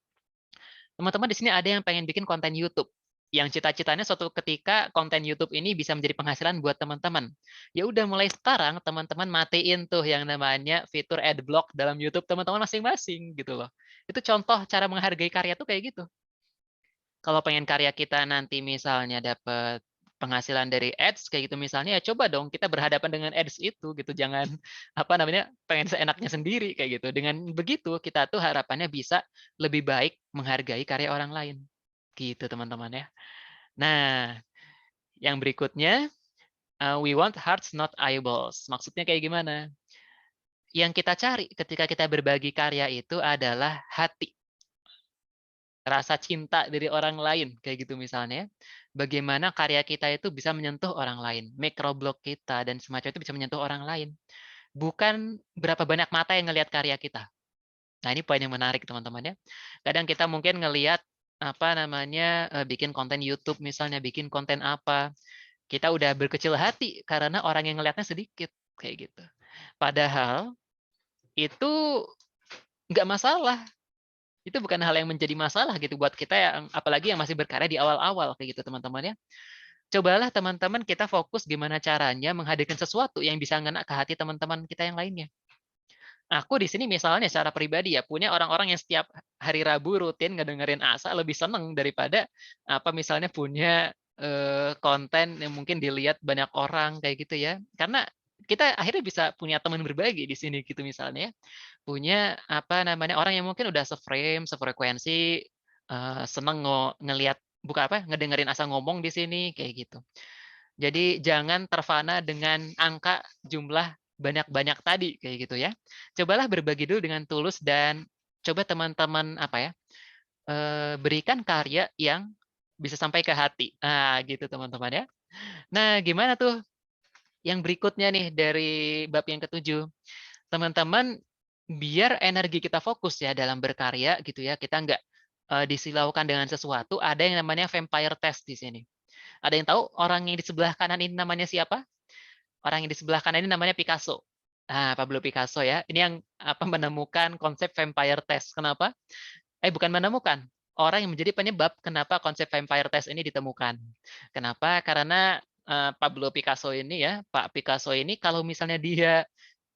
Teman-teman di sini ada yang pengen bikin konten YouTube. Yang cita-citanya suatu ketika konten YouTube ini bisa menjadi penghasilan buat teman-teman. Ya udah mulai sekarang teman-teman matiin tuh yang namanya fitur adblock dalam YouTube teman-teman masing-masing gitu loh. Itu contoh cara menghargai karya tuh kayak gitu. Kalau pengen karya kita nanti misalnya dapat penghasilan dari ads kayak gitu misalnya, ya coba dong kita berhadapan dengan ads itu gitu. Jangan pengen seenaknya sendiri kayak gitu. Dengan begitu kita tuh harapannya bisa lebih baik menghargai karya orang lain. Gitu teman-teman ya. Nah, yang berikutnya we want hearts not eyeballs. Maksudnya kayak gimana? Yang kita cari ketika kita berbagi karya itu adalah hati. Rasa cinta dari orang lain kayak gitu misalnya. Bagaimana karya kita itu bisa menyentuh orang lain, microblog kita dan semacam itu bisa menyentuh orang lain. Bukan berapa banyak mata yang ngelihat karya kita. Nah, ini poin yang menarik teman-teman ya. Kadang kita mungkin ngelihat bikin konten YouTube misalnya, bikin konten apa, kita udah berkecil hati karena orang yang ngelihatnya sedikit kayak gitu. Padahal itu nggak masalah. Itu bukan hal yang menjadi masalah gitu buat kita yang apalagi yang masih berkarya di awal-awal kayak gitu teman-teman ya. Cobalah teman-teman kita fokus gimana caranya menghadirkan sesuatu yang bisa ngena ke hati teman-teman kita yang lainnya. Aku di sini misalnya secara pribadi ya, punya orang-orang yang setiap hari Rabu rutin ngedengerin Asa lebih seneng daripada misalnya punya, konten yang mungkin dilihat banyak orang kayak gitu ya. Karena kita akhirnya bisa punya teman berbagi di sini gitu misalnya ya. Punya orang yang mungkin udah se-frame, sefrekuensi, seneng ngelihat ngedengerin Asa ngomong di sini kayak gitu. Jadi jangan terfana dengan angka jumlah banyak-banyak tadi, kayak gitu ya. Cobalah berbagi dulu dengan tulus dan coba teman-teman, berikan karya yang bisa sampai ke hati. Nah, gitu teman-teman ya. Nah, gimana tuh yang berikutnya nih dari bab yang ketujuh? Teman-teman, biar energi kita fokus ya dalam berkarya gitu ya, kita nggak, disilaukan dengan sesuatu, ada yang namanya vampire test di sini. Ada yang tahu orang yang di sebelah kanan ini namanya siapa? Orang yang di sebelah kanan ini namanya Picasso. Nah, Pablo Picasso ya. Ini yang menemukan konsep vampire test. Kenapa? Bukan menemukan. Orang yang menjadi penyebab kenapa konsep vampire test ini ditemukan. Kenapa? Karena Pablo Picasso ini ya, Pak Picasso ini kalau misalnya dia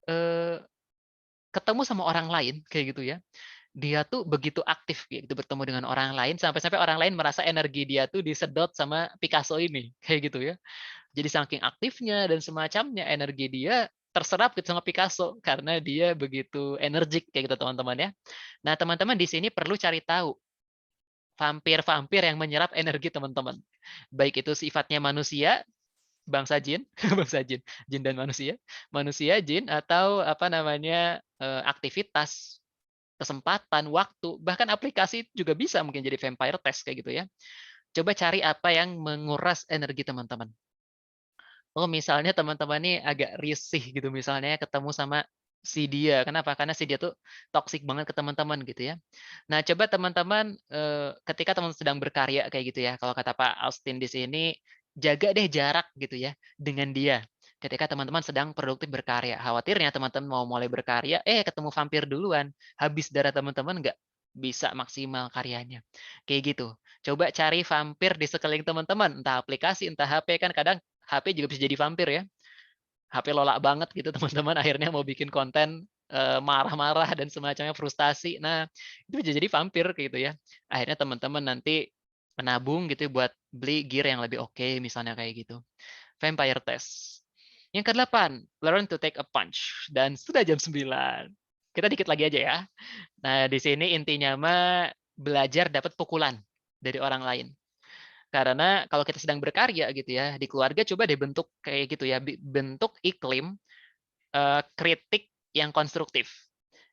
eh, ketemu sama orang lain kayak gitu ya, dia tuh begitu aktif gitu bertemu dengan orang lain sampai-sampai orang lain merasa energi dia tuh disedot sama Picasso ini kayak gitu ya. Jadi saking aktifnya dan semacamnya, energi dia terserap gitu sama Picasso karena dia begitu energik kayak gitu teman-teman ya. Nah, teman-teman di sini perlu cari tahu vampir-vampir yang menyerap energi teman-teman. Baik itu sifatnya manusia, bangsa jin, bangsa jin, jin dan manusia, jin atau aktivitas, kesempatan, waktu, bahkan aplikasi juga bisa mungkin jadi vampire test kayak gitu ya. Coba cari apa yang menguras energi teman-teman. Oh, misalnya teman-teman nih agak risih gitu misalnya ya ketemu sama si dia. Kenapa? Karena si dia tuh toksik banget ke teman-teman gitu ya. Nah, coba teman-teman, ketika teman sedang berkarya kayak gitu ya, kalau kata Pak Austin di sini, jaga deh jarak gitu ya dengan dia. Ketika teman-teman sedang produktif berkarya. Khawatirnya teman-teman mau mulai berkarya, ketemu vampir duluan. Habis darah teman-teman nggak bisa maksimal karyanya. Kayak gitu. Coba cari vampir di sekeliling teman-teman, entah aplikasi, entah HP, kan kadang HP juga bisa jadi vampir ya. HP lola banget gitu teman-teman, akhirnya mau bikin konten, marah-marah dan semacamnya, frustasi. Nah, itu bisa jadi vampir gitu ya. Akhirnya teman-teman nanti menabung gitu ya buat beli gear yang lebih oke, misalnya kayak gitu. Vampire test. Yang ke-8, learn to take a punch. Dan sudah jam 9. Kita dikit lagi aja ya. Nah, di sini intinya mah belajar dapat pukulan dari orang lain. Karena kalau kita sedang berkarya gitu ya, di keluarga coba deh bentuk kayak gitu ya, bentuk iklim, kritik yang konstruktif.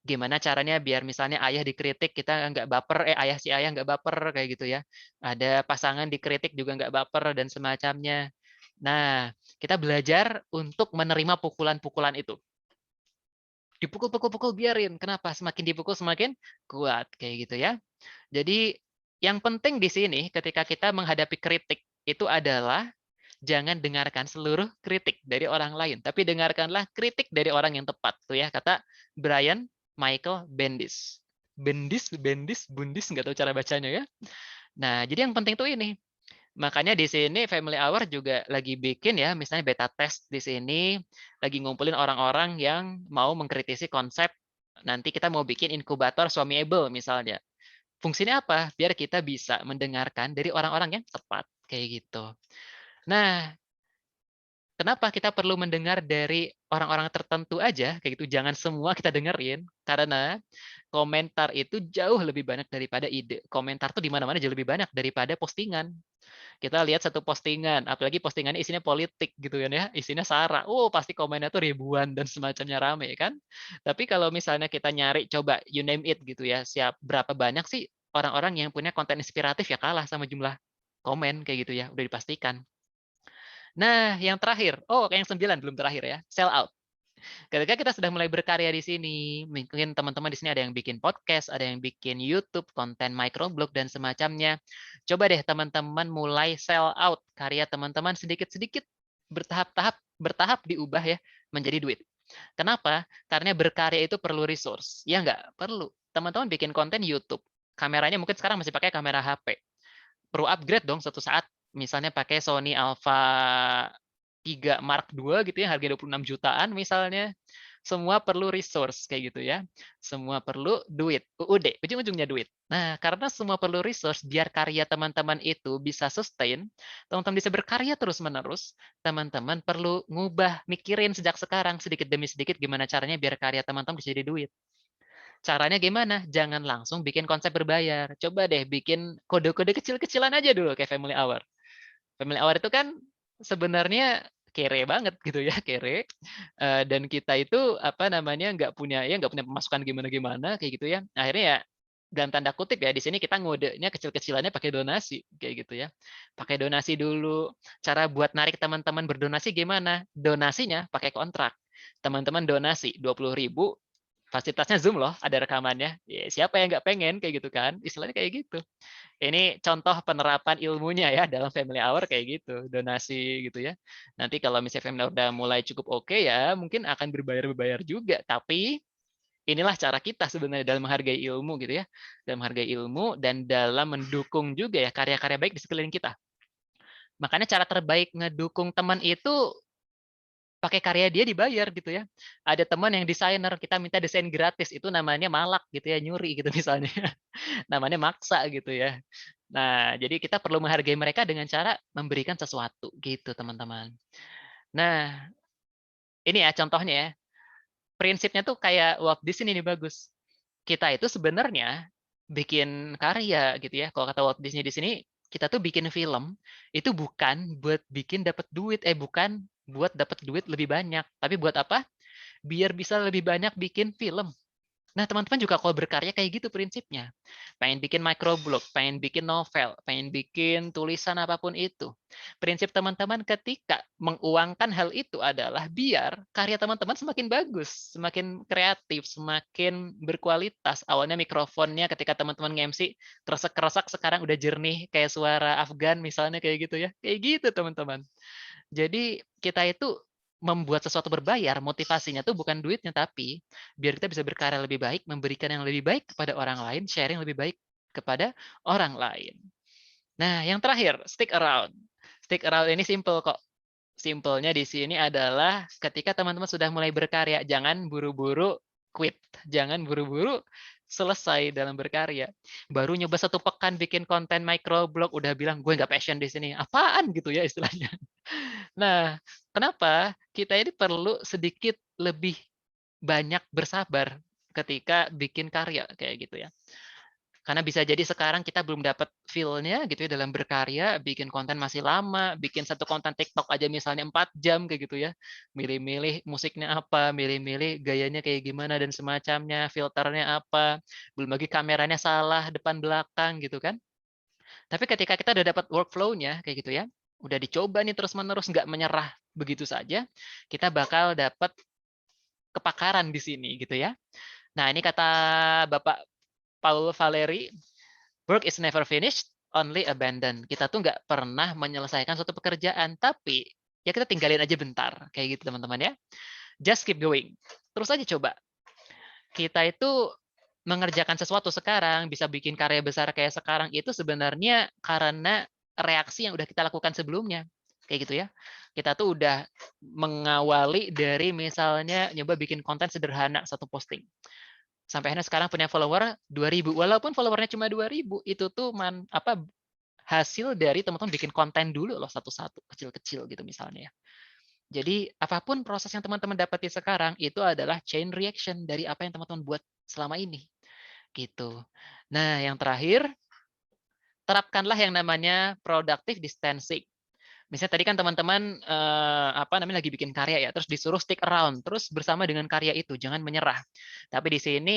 Gimana caranya biar misalnya ayah dikritik kita nggak baper, si ayah nggak baper kayak gitu ya. Ada pasangan dikritik juga nggak baper dan semacamnya. Nah, kita belajar untuk menerima pukulan-pukulan itu. Dipukul-pukul-pukul biarin. Kenapa? Semakin dipukul semakin kuat kayak gitu ya. Jadi yang penting di sini ketika kita menghadapi kritik itu adalah jangan dengarkan seluruh kritik dari orang lain, tapi dengarkanlah kritik dari orang yang tepat. Tuh ya kata Brian Michael Bendis. Bendis, Bundis, nggak tahu cara bacanya ya. Nah, jadi yang penting tuh ini. Makanya di sini Family Hour juga lagi bikin ya, misalnya beta test di sini, lagi ngumpulin orang-orang yang mau mengkritisi konsep nanti kita mau bikin inkubator suamiable misalnya. Fungsinya apa? Biar kita bisa mendengarkan dari orang-orang yang tepat, kayak gitu. Nah, kenapa kita perlu mendengar dari orang-orang tertentu aja, kayak gitu, jangan semua kita dengerin, karena komentar itu jauh lebih banyak daripada ide. Komentar tuh di mana-mana jauh lebih banyak daripada postingan. Kita lihat satu postingan, apalagi postingannya isinya politik gitu kan ya, isinya sara. Oh, pasti komennya tuh ribuan dan semacamnya rame kan. Tapi kalau misalnya kita nyari coba you name it gitu ya, berapa banyak sih orang-orang yang punya konten inspiratif ya kalah sama jumlah komen kayak gitu ya, udah dipastikan. Nah, yang terakhir, yang 9 belum terakhir ya, sell out. Ketika kita sudah mulai berkarya di sini, mungkin teman-teman di sini ada yang bikin podcast, ada yang bikin YouTube, konten microblog dan semacamnya. Coba deh teman-teman mulai sell out karya teman-teman sedikit-sedikit, bertahap diubah ya menjadi duit. Kenapa? Karena berkarya itu perlu resource. Ya nggak? Perlu. Teman-teman bikin konten YouTube, kameranya mungkin sekarang masih pakai kamera HP. Perlu upgrade dong suatu saat. Misalnya pakai Sony Alpha 3 Mark II gitu ya, harga 26 jutaan misalnya. Semua perlu resource kayak gitu ya. Semua perlu duit, UUD, ujung-ujungnya duit. Nah, karena semua perlu resource biar karya teman-teman itu bisa sustain, teman-teman bisa berkarya terus-menerus, teman-teman perlu ngubah, mikirin sejak sekarang sedikit demi sedikit gimana caranya biar karya teman-teman bisa jadi duit. Caranya gimana? Jangan langsung bikin konsep berbayar. Coba deh bikin kode-kode kecil-kecilan aja dulu kayak Family Hour. Family Hour itu kan sebenarnya kere banget gitu ya, kere. Dan kita itu apa namanya nggak punya pemasukan gimana-gimana kayak gitu ya. Akhirnya ya dalam tanda kutip ya di sini kita ngodenya kecil-kecilannya pakai donasi kayak gitu ya. Pakai donasi dulu. Cara buat narik teman-teman berdonasi gimana? Donasinya pakai kontrak. Teman-teman donasi 20.000, fasilitasnya Zoom loh, ada rekamannya. Ya, siapa yang nggak pengen kayak gitu kan? Istilahnya kayak gitu. Ini contoh penerapan ilmunya ya dalam family hour kayak gitu, donasi gitu ya. Nanti kalau misalnya family hour udah mulai cukup oke ya, mungkin akan berbayar-berbayar juga. Tapi inilah cara kita sebenarnya dalam menghargai ilmu gitu ya. Dalam menghargai ilmu dan dalam mendukung juga ya karya-karya baik di sekeliling kita. Makanya cara terbaik ngedukung teman itu pakai karya dia dibayar gitu ya. Ada teman yang desainer, kita minta desain gratis, itu namanya malak gitu ya, nyuri gitu misalnya. Namanya maksa gitu ya. Nah, jadi kita perlu menghargai mereka dengan cara memberikan sesuatu gitu, teman-teman. Nah, ini ya contohnya ya. Prinsipnya tuh kayak Walt Disney ini bagus. Kita itu sebenarnya bikin karya gitu ya. Kalau kata Walt Disney di sini, kita tuh bikin film itu bukan buat bikin dapat duit, bukan buat dapat duit lebih banyak, tapi buat apa? Biar bisa lebih banyak bikin film. Nah, teman-teman juga kalau berkarya kayak gitu prinsipnya. Pengen bikin microblog, pengen bikin novel, pengen bikin tulisan apapun itu. Prinsip teman-teman ketika menguangkan hal itu adalah biar karya teman-teman semakin bagus, semakin kreatif, semakin berkualitas. Awalnya mikrofonnya ketika teman-teman nge-MC kresek-kresek, sekarang udah jernih kayak suara Afgan misalnya kayak gitu ya. Kayak gitu teman-teman. Jadi kita itu membuat sesuatu berbayar, motivasinya tuh bukan duitnya, tapi biar kita bisa berkarya lebih baik, memberikan yang lebih baik kepada orang lain, sharing lebih baik kepada orang lain. Nah, yang terakhir, stick around. Stick around ini simple kok. Simpelnya di sini adalah ketika teman-teman sudah mulai berkarya, jangan buru-buru quit. Jangan buru-buru selesai dalam berkarya. Baru nyoba 1 pekan bikin konten microblog, udah bilang, gue nggak passion di sini. Apaan gitu ya istilahnya. Nah, kenapa? Kita ini perlu sedikit lebih banyak bersabar ketika bikin karya, kayak gitu ya. Karena bisa jadi sekarang kita belum dapat feel-nya gitu ya dalam berkarya, bikin konten masih lama, bikin satu konten TikTok aja misalnya 4 jam kayak gitu ya. Milih-milih musiknya apa, milih-milih gayanya kayak gimana dan semacamnya, filternya apa, belum lagi kameranya salah depan belakang gitu kan. Tapi ketika kita udah dapat workflow-nya kayak gitu ya, udah dicoba nih terus-menerus nggak menyerah begitu saja, kita bakal dapat kepakaran di sini gitu ya. Nah, ini kata Bapak Paul Valéry, work is never finished, only abandoned. Kita tuh nggak pernah menyelesaikan suatu pekerjaan, tapi ya kita tinggalin aja bentar, kayak gitu teman-teman ya. Just keep going. Terus aja coba. Kita itu mengerjakan sesuatu sekarang, bisa bikin karya besar kayak sekarang itu sebenarnya karena reaksi yang udah kita lakukan sebelumnya. Kayak gitu ya. Kita tuh udah mengawali dari misalnya nyoba bikin konten sederhana satu posting. Sampai akhirnya sekarang punya follower 2.000. Walaupun followernya cuma 2.000, itu tuh hasil dari teman-teman bikin konten dulu loh satu-satu, kecil-kecil gitu misalnya ya. Jadi apapun proses yang teman-teman dapati sekarang itu adalah chain reaction dari apa yang teman-teman buat selama ini. Gitu. Nah, yang terakhir, terapkanlah yang namanya productive distancing. Misalnya tadi kan teman-teman apa namanya lagi bikin karya ya, terus disuruh stick around, terus bersama dengan karya itu, jangan menyerah. Tapi di sini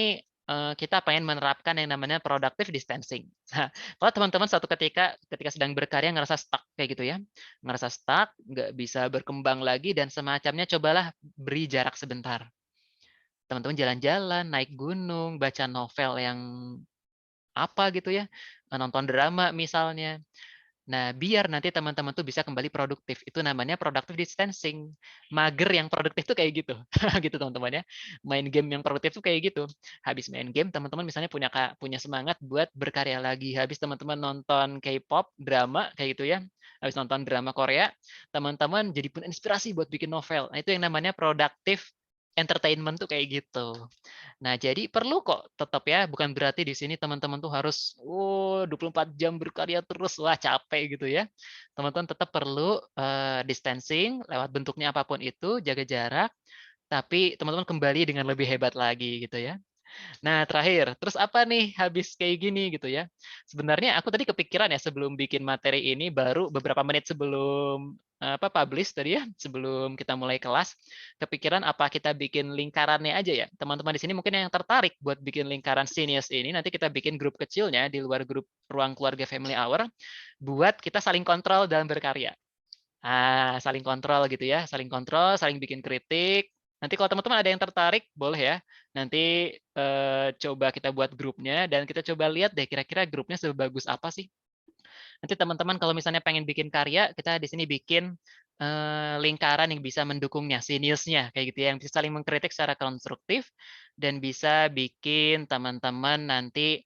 kita pengen menerapkan yang namanya productive distancing. Nah, kalau teman-teman suatu ketika sedang berkarya ngerasa stuck kayak gitu ya, ngerasa stuck, nggak bisa berkembang lagi dan semacamnya, cobalah beri jarak sebentar. Teman-teman jalan-jalan, naik gunung, baca novel yang apa gitu ya, nonton drama misalnya. Nah, biar nanti teman-teman tuh bisa kembali produktif. Itu namanya productive distancing. Mager yang produktif tuh kayak gitu. Gitu teman-teman ya. Main game yang produktif tuh kayak gitu. Habis main game, teman-teman misalnya punya semangat buat berkarya lagi. Habis teman-teman nonton K-pop, drama kayak gitu ya. Habis nonton drama Korea, teman-teman jadi punya inspirasi buat bikin novel. Nah, itu yang namanya productive entertainment tuh kayak gitu. Nah, jadi perlu kok tetap ya, bukan berarti di sini teman-teman tuh harus, 24 jam berkarya terus, wah capek gitu ya. Teman-teman tetap perlu, distancing lewat bentuknya apapun itu, jaga jarak, tapi teman-teman kembali dengan lebih hebat lagi gitu ya. Nah, terakhir, terus apa nih habis kayak gini gitu ya. Sebenarnya aku tadi kepikiran ya sebelum bikin materi ini baru beberapa menit sebelum publish tadi ya, sebelum kita mulai kelas, kepikiran apa kita bikin lingkarannya aja ya. Teman-teman di sini mungkin yang tertarik buat bikin lingkaran Sinius ini, nanti kita bikin grup kecilnya di luar grup ruang keluarga family hour buat kita saling kontrol dalam berkarya. Saling kontrol gitu ya, saling kontrol, saling bikin kritik. Nanti kalau teman-teman ada yang tertarik, boleh ya. Nanti coba kita buat grupnya dan kita coba lihat deh kira-kira grupnya sebagus apa sih. Nanti teman-teman kalau misalnya pengen bikin karya, kita di sini bikin lingkaran yang bisa mendukungnya, seniusnya kayak gitu ya, yang bisa saling mengkritik secara konstruktif dan bisa bikin teman-teman nanti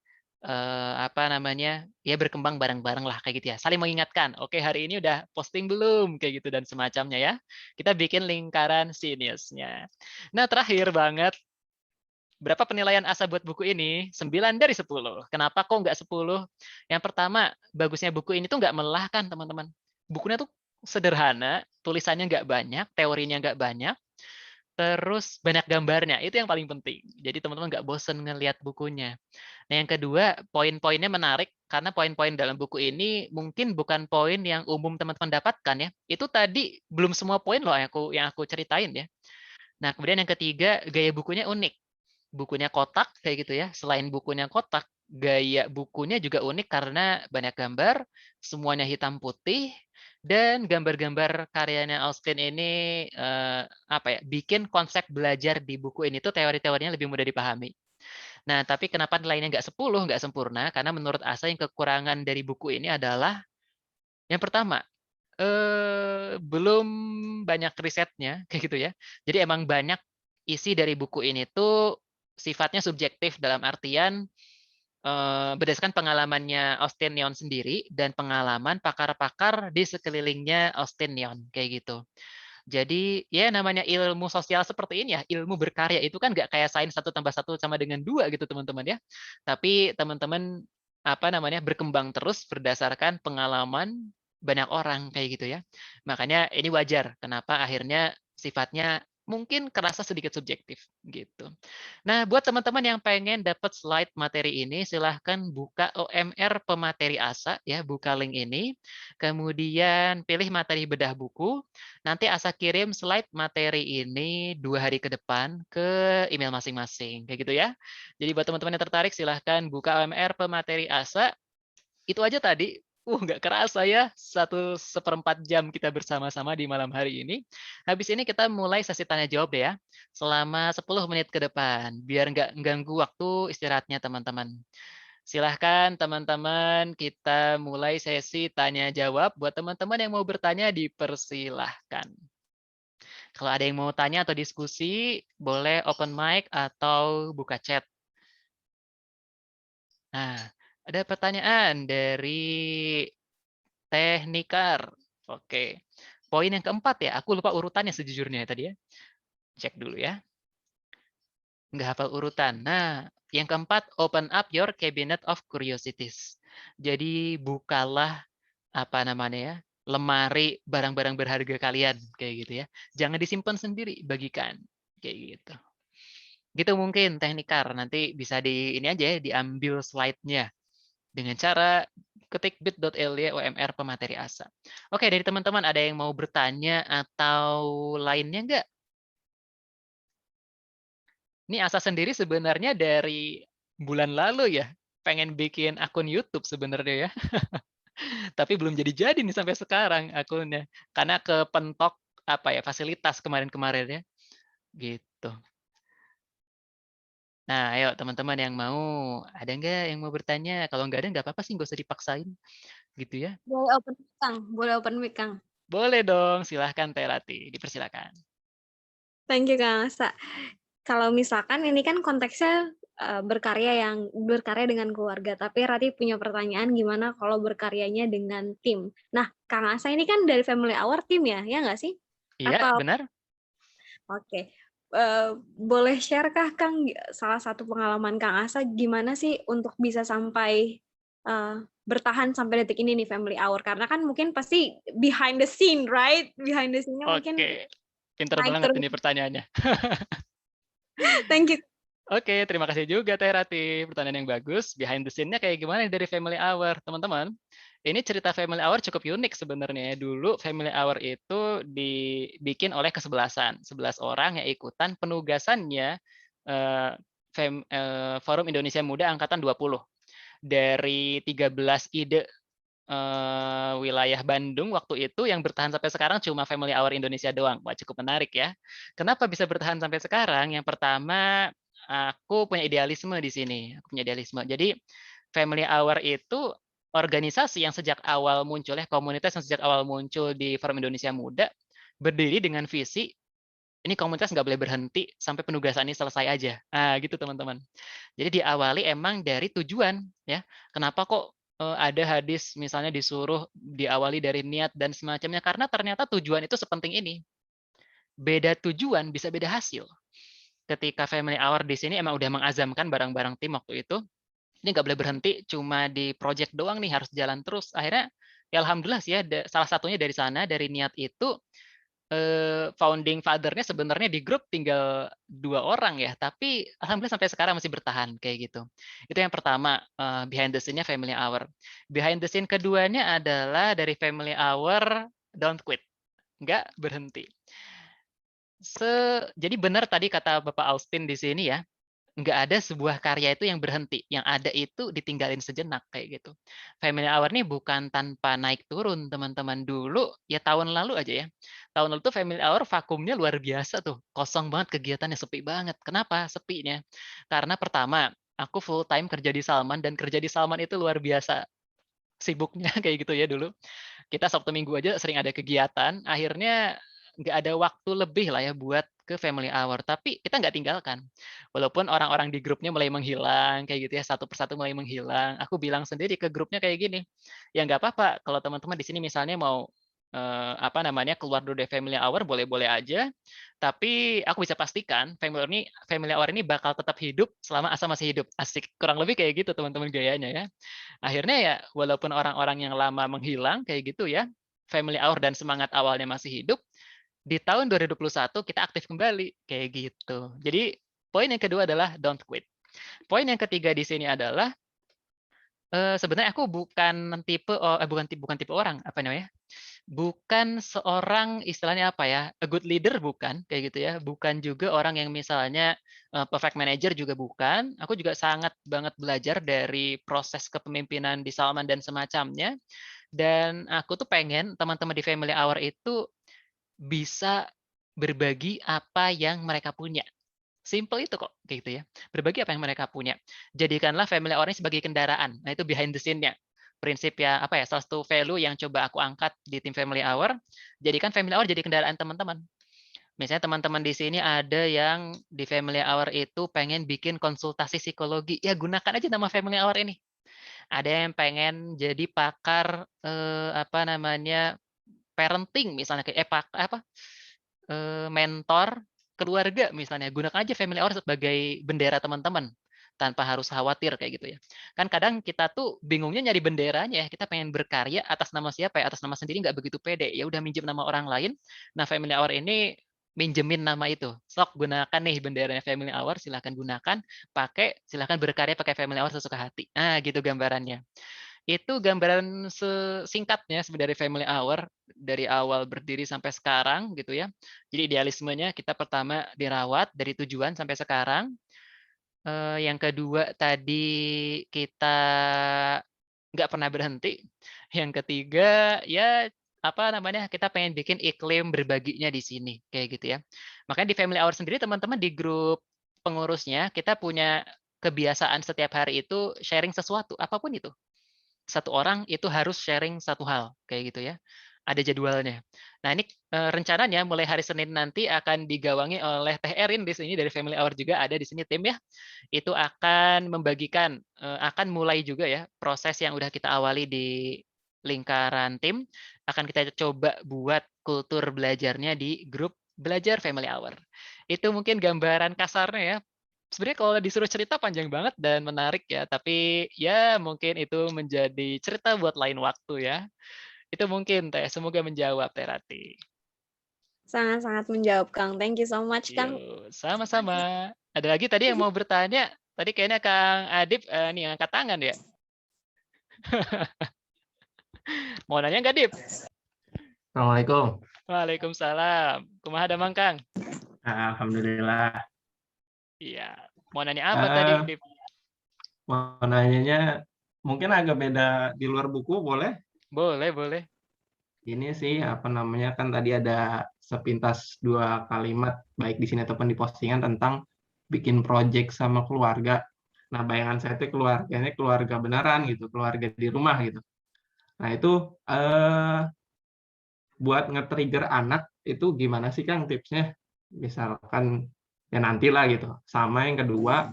apa namanya, ya berkembang bareng-bareng lah kayak gitu ya, saling mengingatkan, "Oke hari ini udah posting belum?" Kayak gitu dan semacamnya ya. Kita bikin lingkaran seniusnya. Nah terakhir banget, berapa penilaian Asa buat buku ini? 9 dari 10. Kenapa kok nggak 10? Yang pertama, bagusnya buku ini tuh nggak melelahkan, teman-teman. Bukunya tuh sederhana, tulisannya nggak banyak, teorinya nggak banyak, terus banyak gambarnya. Itu yang paling penting. Jadi teman-teman nggak bosen ngelihat bukunya. Nah, yang kedua, poin-poinnya menarik karena poin-poin dalam buku ini mungkin bukan poin yang umum teman-teman dapatkan ya. Itu tadi belum semua poin loh yang aku ceritain ya. Nah, kemudian yang ketiga, gaya bukunya unik. Bukunya kotak kayak gitu ya. Selain bukunya kotak, gaya bukunya juga unik karena banyak gambar, semuanya hitam putih, dan gambar-gambar karyanya Austin ini apa ya, bikin konsep belajar di buku ini tuh teori-teorinya lebih mudah dipahami. Nah, tapi kenapa nilainya nggak 10, nggak sempurna? Karena menurut Asa yang kekurangan dari buku ini adalah yang pertama, belum banyak risetnya kayak gitu ya. Jadi emang banyak isi dari buku ini tuh sifatnya subjektif dalam artian berdasarkan pengalamannya Austin Neon sendiri dan pengalaman pakar-pakar di sekelilingnya Austin Neon kayak gitu. Jadi ya namanya ilmu sosial seperti ini ya, ilmu berkarya itu kan nggak kayak sains 1+1 sama dengan 2 gitu teman-teman ya. Tapi teman-teman apa namanya berkembang terus berdasarkan pengalaman banyak orang kayak gitu ya. Makanya ini wajar kenapa akhirnya sifatnya mungkin kerasa sedikit subjektif gitu. Nah, buat teman-teman yang pengen dapat slide materi ini, silahkan buka OMR Pemateri Asa ya, buka link ini. Kemudian pilih materi bedah buku. Nanti Asa kirim slide materi ini 2 hari ke depan ke email masing-masing, kayak gitu ya. Jadi buat teman-teman yang tertarik, silahkan buka OMR Pemateri Asa. Itu aja tadi. Nggak kerasa ya, 1/4 jam kita bersama-sama di malam hari ini. Habis ini kita mulai sesi tanya jawab deh ya, selama 10 menit ke depan, biar nggak ganggu waktu istirahatnya teman-teman. Silahkan teman-teman, kita mulai sesi tanya jawab. Buat teman-teman yang mau bertanya, dipersilahkan. Kalau ada yang mau tanya atau diskusi, boleh open mic atau buka chat. Nah, ada pertanyaan dari Teknikar. Oke. Poin yang keempat ya, aku lupa urutannya sejujurnya tadi ya. Cek dulu ya. Nggak hafal urutan. Nah, yang keempat, open up your cabinet of curiosities. Jadi bukalah apa namanya ya, lemari barang-barang berharga kalian kayak gitu ya. Jangan disimpan sendiri, bagikan kayak gitu. Gitu mungkin Teknikar. Nanti bisa di ini aja ya, diambil slide-nya dengan cara ketik bit.ly OMR pemateri asa. Oke, dari teman-teman ada yang mau bertanya atau lainnya nggak? Ini Asa sendiri sebenarnya dari bulan lalu ya, pengen bikin akun YouTube sebenarnya ya, tapi belum jadi-jadi nih sampai sekarang akunnya, karena kepentok apa ya fasilitas kemarin-kemarin ya, gitu. Nah, ayo teman-teman yang mau, ada nggak yang mau bertanya? Kalau nggak ada nggak apa-apa sih, nggak usah dipaksain, gitu ya. Boleh open mic, Kang. Boleh open mic, Kang. Boleh dong, silahkan Teh Rati, dipersilakan. Thank you, Kang Asa. Kalau misalkan ini kan konteksnya, berkarya dengan keluarga, tapi Rati punya pertanyaan gimana kalau berkaryanya dengan tim? Nah, Kang Asa ini kan dari Family Hour tim ya nggak sih? Iya, Atau benar? oke. Boleh share-kah Kang, salah satu pengalaman Kang Asa gimana sih untuk bisa sampai, bertahan sampai detik ini nih family hour? Karena kan mungkin pasti behind the scene, right? Behind the scene-nya mungkin Oke, pinter naik banget turun. ini pertanyaannya. Thank you. Oke, terima kasih juga Teh Rati, pertanyaan yang bagus. Behind the scene-nya kayak gimana nih dari Family Hour? Teman-teman, ini cerita Family Hour cukup unik sebenarnya ya. Dulu Family Hour itu dibikin oleh kesebelasan, 11 orang yang ikutan penugasannya, Forum Indonesia Muda Angkatan 20. Dari 13 ide, wilayah Bandung waktu itu yang bertahan sampai sekarang cuma Family Hour Indonesia doang. Wah, cukup menarik ya. Kenapa bisa bertahan sampai sekarang? Yang pertama, aku punya idealisme di sini, aku punya idealisme. Jadi, Family Hour itu organisasi yang sejak awal muncul ya, komunitas yang sejak awal muncul di Forum Indonesia Muda, berdiri dengan visi, ini komunitas nggak boleh berhenti sampai penugasan ini selesai aja. Nah, gitu teman-teman. Jadi diawali emang dari tujuan ya. Kenapa kok, ada hadis misalnya disuruh diawali dari niat dan semacamnya, karena ternyata tujuan itu sepenting ini. Beda tujuan bisa beda hasil. Ketika family hour di sini emang udah mengazamkan bareng-bareng tim waktu itu, ini nggak boleh berhenti cuma di project doang nih, harus jalan terus. Akhirnya ya alhamdulillah sih ya, salah satunya dari sana, dari niat itu, founding father-nya sebenarnya di grup tinggal 2 orang ya, tapi alhamdulillah sampai sekarang masih bertahan, kayak gitu. Itu yang pertama, behind the scene-nya family hour. Behind the scene keduanya adalah dari family hour don't quit, nggak berhenti. Jadi benar tadi kata Bapak Austin di sini ya, nggak ada sebuah karya itu yang berhenti, yang ada itu ditinggalin sejenak, kayak gitu. Family Hour nih bukan tanpa naik turun, teman-teman. Dulu, ya tahun lalu aja ya, tahun lalu tuh Family Hour vakumnya luar biasa tuh, kosong banget kegiatannya, sepi banget. Kenapa sepinya? Karena pertama, aku full time kerja di Salman, dan kerja di Salman itu luar biasa sibuknya, kayak gitu ya dulu. Kita Sabtu Minggu aja sering ada kegiatan, akhirnya nggak ada waktu lebih lah ya buat ke family hour, tapi kita nggak tinggalkan. Walaupun orang-orang di grupnya mulai menghilang, kayak gitu ya, satu persatu mulai menghilang, aku bilang sendiri ke grupnya kayak gini, "Ya nggak apa-apa kalau teman-teman di sini misalnya mau, apa namanya, keluar dulu dari family hour boleh-boleh aja, tapi aku bisa pastikan family hour ini bakal tetap hidup selama Asa masih hidup." Asik, kurang lebih kayak gitu teman-teman gayanya ya. Akhirnya ya walaupun orang-orang yang lama menghilang kayak gitu ya, family hour dan semangat awalnya masih hidup, di tahun 2021 kita aktif kembali, kayak gitu. Jadi poin yang kedua adalah don't quit. Poin yang ketiga di sini adalah, sebenarnya aku bukan tipe bukan tipe orang, apa namanya, bukan seorang istilahnya apa ya, a good leader bukan, kayak gitu ya. Bukan juga orang yang misalnya, perfect manager juga bukan. Aku juga sangat banget belajar dari proses kepemimpinan di Salman dan semacamnya. Dan aku tuh pengen teman-teman di family hour itu bisa berbagi apa yang mereka punya. Simple itu kok, kayak gitu ya. Berbagi apa yang mereka punya. Jadikanlah family hour ini sebagai kendaraan. Nah, itu behind the scene-nya. Prinsip ya, apa ya, salah satu value yang coba aku angkat di tim family hour, jadikan family hour jadi kendaraan teman-teman. Misalnya teman-teman di sini ada yang di family hour itu pengen bikin konsultasi psikologi, ya gunakan aja nama family hour ini. Ada yang pengen jadi pakar, apa namanya, parenting misalnya, kayak mentor keluarga misalnya, gunakan aja family hour sebagai bendera teman-teman, tanpa harus khawatir kayak gitu ya. Kan kadang kita tuh bingungnya nyari benderanya ya, kita pengen berkarya atas nama siapa ya, atas nama sendiri nggak begitu pede, ya udah minjem nama orang lain. Nah, family hour ini minjemin nama itu, sok gunakan nih benderanya family hour, silahkan gunakan, pakai, silahkan berkarya pakai family hour sesuka hati. Nah, gitu gambarannya. Itu gambaran sesingkatnya sebenarnya dari family hour, dari awal berdiri sampai sekarang gitu ya. Jadi idealismenya kita pertama dirawat dari tujuan sampai sekarang, yang kedua tadi kita nggak pernah berhenti, yang ketiga ya, apa namanya, kita pengen bikin iklim berbaginya di sini, kayak gitu ya. Makanya di family hour sendiri teman-teman di grup pengurusnya, kita punya kebiasaan setiap hari itu sharing sesuatu, apapun itu. Satu orang itu harus sharing satu hal, kayak gitu ya. Ada jadwalnya. Nah ini, rencananya mulai hari Senin nanti akan digawangi oleh Teh Erin di sini dari Family Hour juga ada di sini tim ya. Itu akan membagikan, akan mulai juga ya proses yang udah kita awali di lingkaran tim, akan kita coba buat kultur belajarnya di grup belajar family hour. Itu mungkin gambaran kasarnya ya. Sebenarnya kalau disuruh cerita panjang banget dan menarik ya, tapi ya mungkin itu menjadi cerita buat lain waktu ya. Itu mungkin Teh, semoga menjawab Teh Rati. Sangat-sangat menjawab, Kang. Thank you so much, Kang. Yuk, sama-sama. Ada lagi tadi yang mau bertanya? Tadi kayaknya Kang Adip nih yang angkat tangan ya. Mau nanya nggak, Dip? Assalamualaikum. Waalaikumsalam. Kumaha damang, Kang? Alhamdulillah. Iya. Mau nanya apa tadi, Eh, Dip? mau nanyanya mungkin agak beda di luar buku, boleh? Boleh, boleh. Ini sih apa namanya kan tadi ada sepintas dua kalimat baik di sini ataupun di postingan tentang bikin project sama keluarga. Nah, bayangan saya itu keluarganya keluarga beneran gitu, keluarga di rumah gitu. Nah, itu eh buat nge-trigger anak itu gimana sih Kang tipsnya? Misalkan ya nantilah gitu. Sama yang kedua,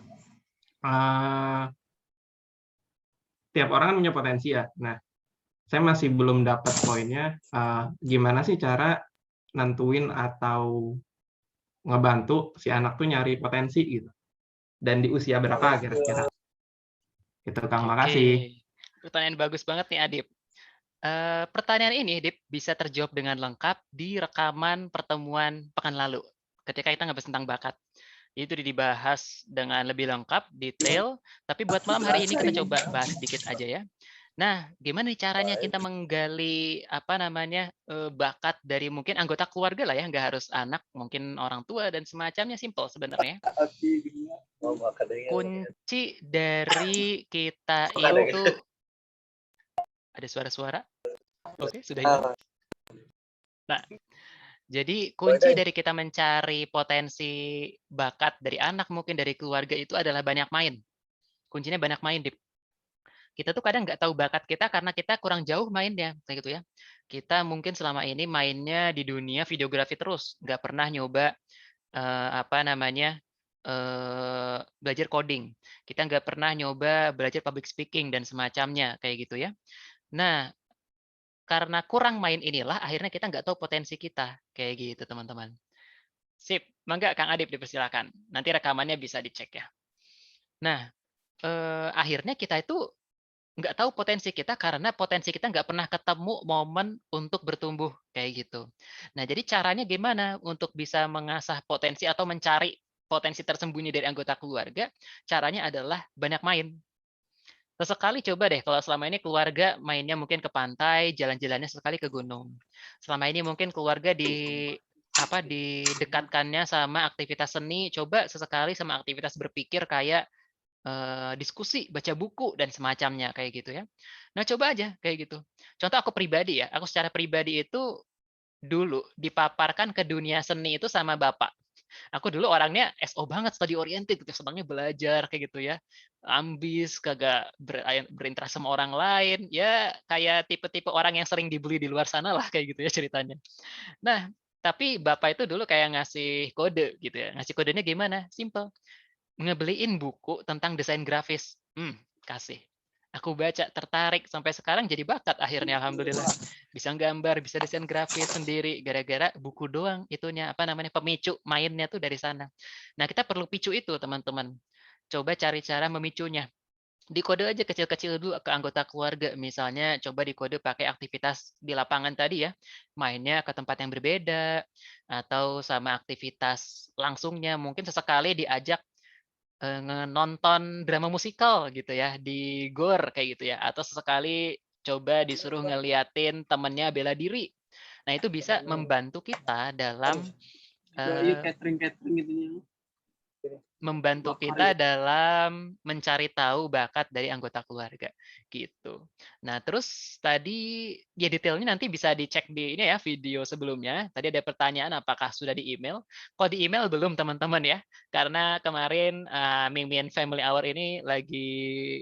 eh tiap orang kan punya potensi ya. Nah, saya masih belum dapat poinnya, gimana sih cara nentuin atau ngebantu si anak tuh nyari potensi gitu, dan di usia berapa kira-kira? Gitu, Kang. Oke. Makasih. Pertanyaan bagus banget nih, Adip. Pertanyaan ini, Dip, bisa terjawab dengan lengkap di rekaman pertemuan pekan lalu, ketika kita ngebahas tentang bakat. Itu dibahas dengan lebih lengkap, detail, tapi buat malam hari ini kita coba bahas sedikit aja ya. Nah, gimana nih caranya kita menggali, apa namanya, bakat dari mungkin anggota keluarga lah ya, nggak harus anak, mungkin orang tua dan semacamnya, simpel sebenarnya. Kunci dari kita itu ada suara-suara? Oke, sudah hilang. Nah, jadi kunci dari kita mencari potensi bakat dari anak, mungkin dari keluarga itu adalah banyak main. Kuncinya banyak main, Dip. Kita tuh kadang nggak tahu bakat kita karena kita kurang jauh mainnya, kayak gitu ya. Kita mungkin selama ini mainnya di dunia videografi terus, nggak pernah nyoba, apa namanya, belajar coding. Kita nggak pernah nyoba belajar public speaking dan semacamnya, kayak gitu ya. Nah, karena kurang main inilah akhirnya kita nggak tahu potensi kita, kayak gitu teman-teman. Sip, mangga Kang Adip dipersilakan. Nanti rekamannya bisa dicek ya. Nah, akhirnya kita itu nggak tahu potensi kita karena potensi kita nggak pernah ketemu momen untuk bertumbuh, kayak gitu. Nah, jadi caranya gimana untuk bisa mengasah potensi atau mencari potensi tersembunyi dari anggota keluarga? Caranya adalah banyak main. Sesekali coba deh kalau selama ini keluarga mainnya mungkin ke pantai, jalan-jalannya sekali ke gunung. Selama ini mungkin keluarga apa, didekatkannya sama aktivitas seni, coba sesekali sama aktivitas berpikir kayak, diskusi, baca buku, dan semacamnya, kayak gitu ya. Nah, coba aja kayak gitu. Contoh aku pribadi ya, aku secara pribadi itu dulu dipaparkan ke dunia seni itu sama bapak. Aku dulu orangnya SO banget, study oriented gitu, senangnya belajar kayak gitu ya. Ambis, kagak berinteraksi sama orang lain, ya kayak tipe-tipe orang yang sering dibully di luar sana lah kayak gitu ya ceritanya. Nah, tapi bapak itu dulu kayak ngasih kode gitu ya, ngasih kodenya gimana, simple, ngebeliin buku tentang desain grafis, kasih. Aku baca, tertarik, sampai sekarang jadi bakat akhirnya alhamdulillah. Bisa gambar, bisa desain grafis sendiri, gara-gara buku doang itunya, apa namanya, pemicu mainnya tuh dari sana. Nah, kita perlu picu itu teman-teman. Coba cari cara memicunya. Dikode aja kecil-kecil dulu ke anggota keluarga, misalnya coba dikode pakai aktivitas di lapangan tadi ya, mainnya ke tempat yang berbeda, atau sama aktivitas langsungnya, mungkin sesekali diajak nonton drama musikal gitu ya, di GOR kayak gitu ya, atau sesekali coba disuruh ngeliatin temennya bela diri. Nah, itu bisa membantu kita dalam, eee Catering-catering gitu ya. membantu Bakar kita ya. dalam mencari tahu bakat dari anggota keluarga, gitu. Nah, terus tadi ya detailnya nanti bisa dicek di ini ya, video sebelumnya. Tadi ada pertanyaan apakah sudah di-email? Kalau di-email belum teman-teman ya, karena kemarin, Mimin Family Hour ini lagi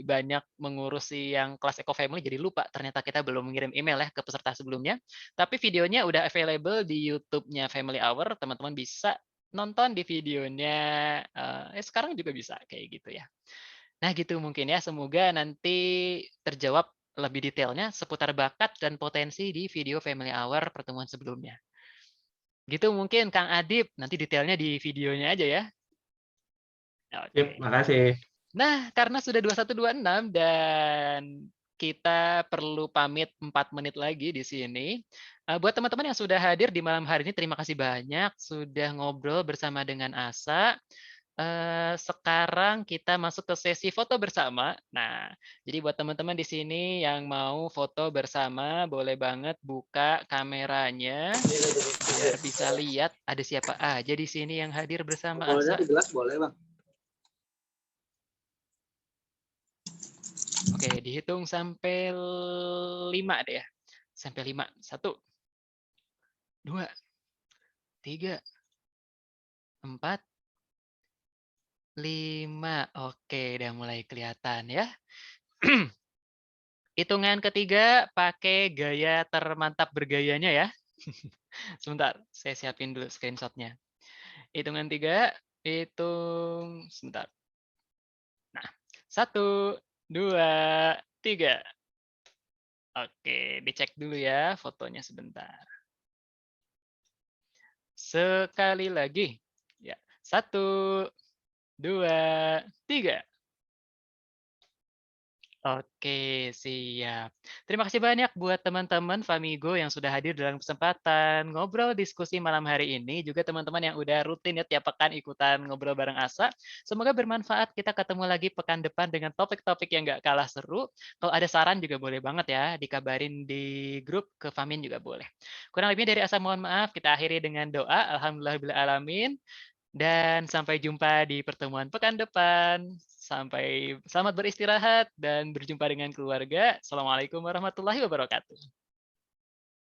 banyak mengurusi yang kelas Eco Family, jadi lupa ternyata kita belum mengirim email ya ke peserta sebelumnya. Tapi videonya udah available di YouTube-nya Family Hour, teman-teman bisa nonton di videonya, sekarang juga bisa kayak gitu ya. Nah gitu mungkin ya, semoga nanti terjawab lebih detailnya seputar bakat dan potensi di video Family Hour pertemuan sebelumnya. Gitu mungkin Kang Adip, nanti detailnya di videonya aja ya. Sip, Oke. makasih. Nah, karena sudah 21.26 dan kita perlu pamit 4 menit lagi di sini. Buat teman-teman yang sudah hadir di malam hari ini, terima kasih banyak sudah ngobrol bersama dengan Asa. Sekarang kita masuk ke sesi foto bersama. Nah, jadi buat teman-teman di sini yang mau foto bersama, boleh banget buka kameranya biar bisa lihat ada siapa aja di sini yang hadir bersama Asa. Gelas boleh, Bang. Oke, dihitung sampai 5 deh ya. Sampai 5. 1, 2, 3, 4, 5. Oke, udah mulai kelihatan ya. Hitungan ketiga pakai gaya termantap bergayanya ya. Sebentar, saya siapin dulu screenshotnya. Hitungan 3, hitung sebentar. Nah, 1, 2, 3. Oke, dicek dulu ya fotonya sebentar. Sekali lagi. Ya, 1, 2, 3. Oke, siap. Terima kasih banyak buat teman-teman Famigo yang sudah hadir dalam kesempatan ngobrol diskusi malam hari ini. Juga teman-teman yang udah rutin ya tiap pekan ikutan ngobrol bareng Asa. Semoga bermanfaat. Kita ketemu lagi pekan depan dengan topik-topik yang nggak kalah seru. Kalau ada saran juga boleh banget ya. Dikabarin di grup ke Famin juga boleh. Kurang lebihnya dari Asa mohon maaf. Kita akhiri dengan doa. Alhamdulillahirrahmanirrahim. Dan sampai jumpa di pertemuan pekan depan. Sampai selamat beristirahat dan berjumpa dengan keluarga. Assalamualaikum warahmatullahi wabarakatuh.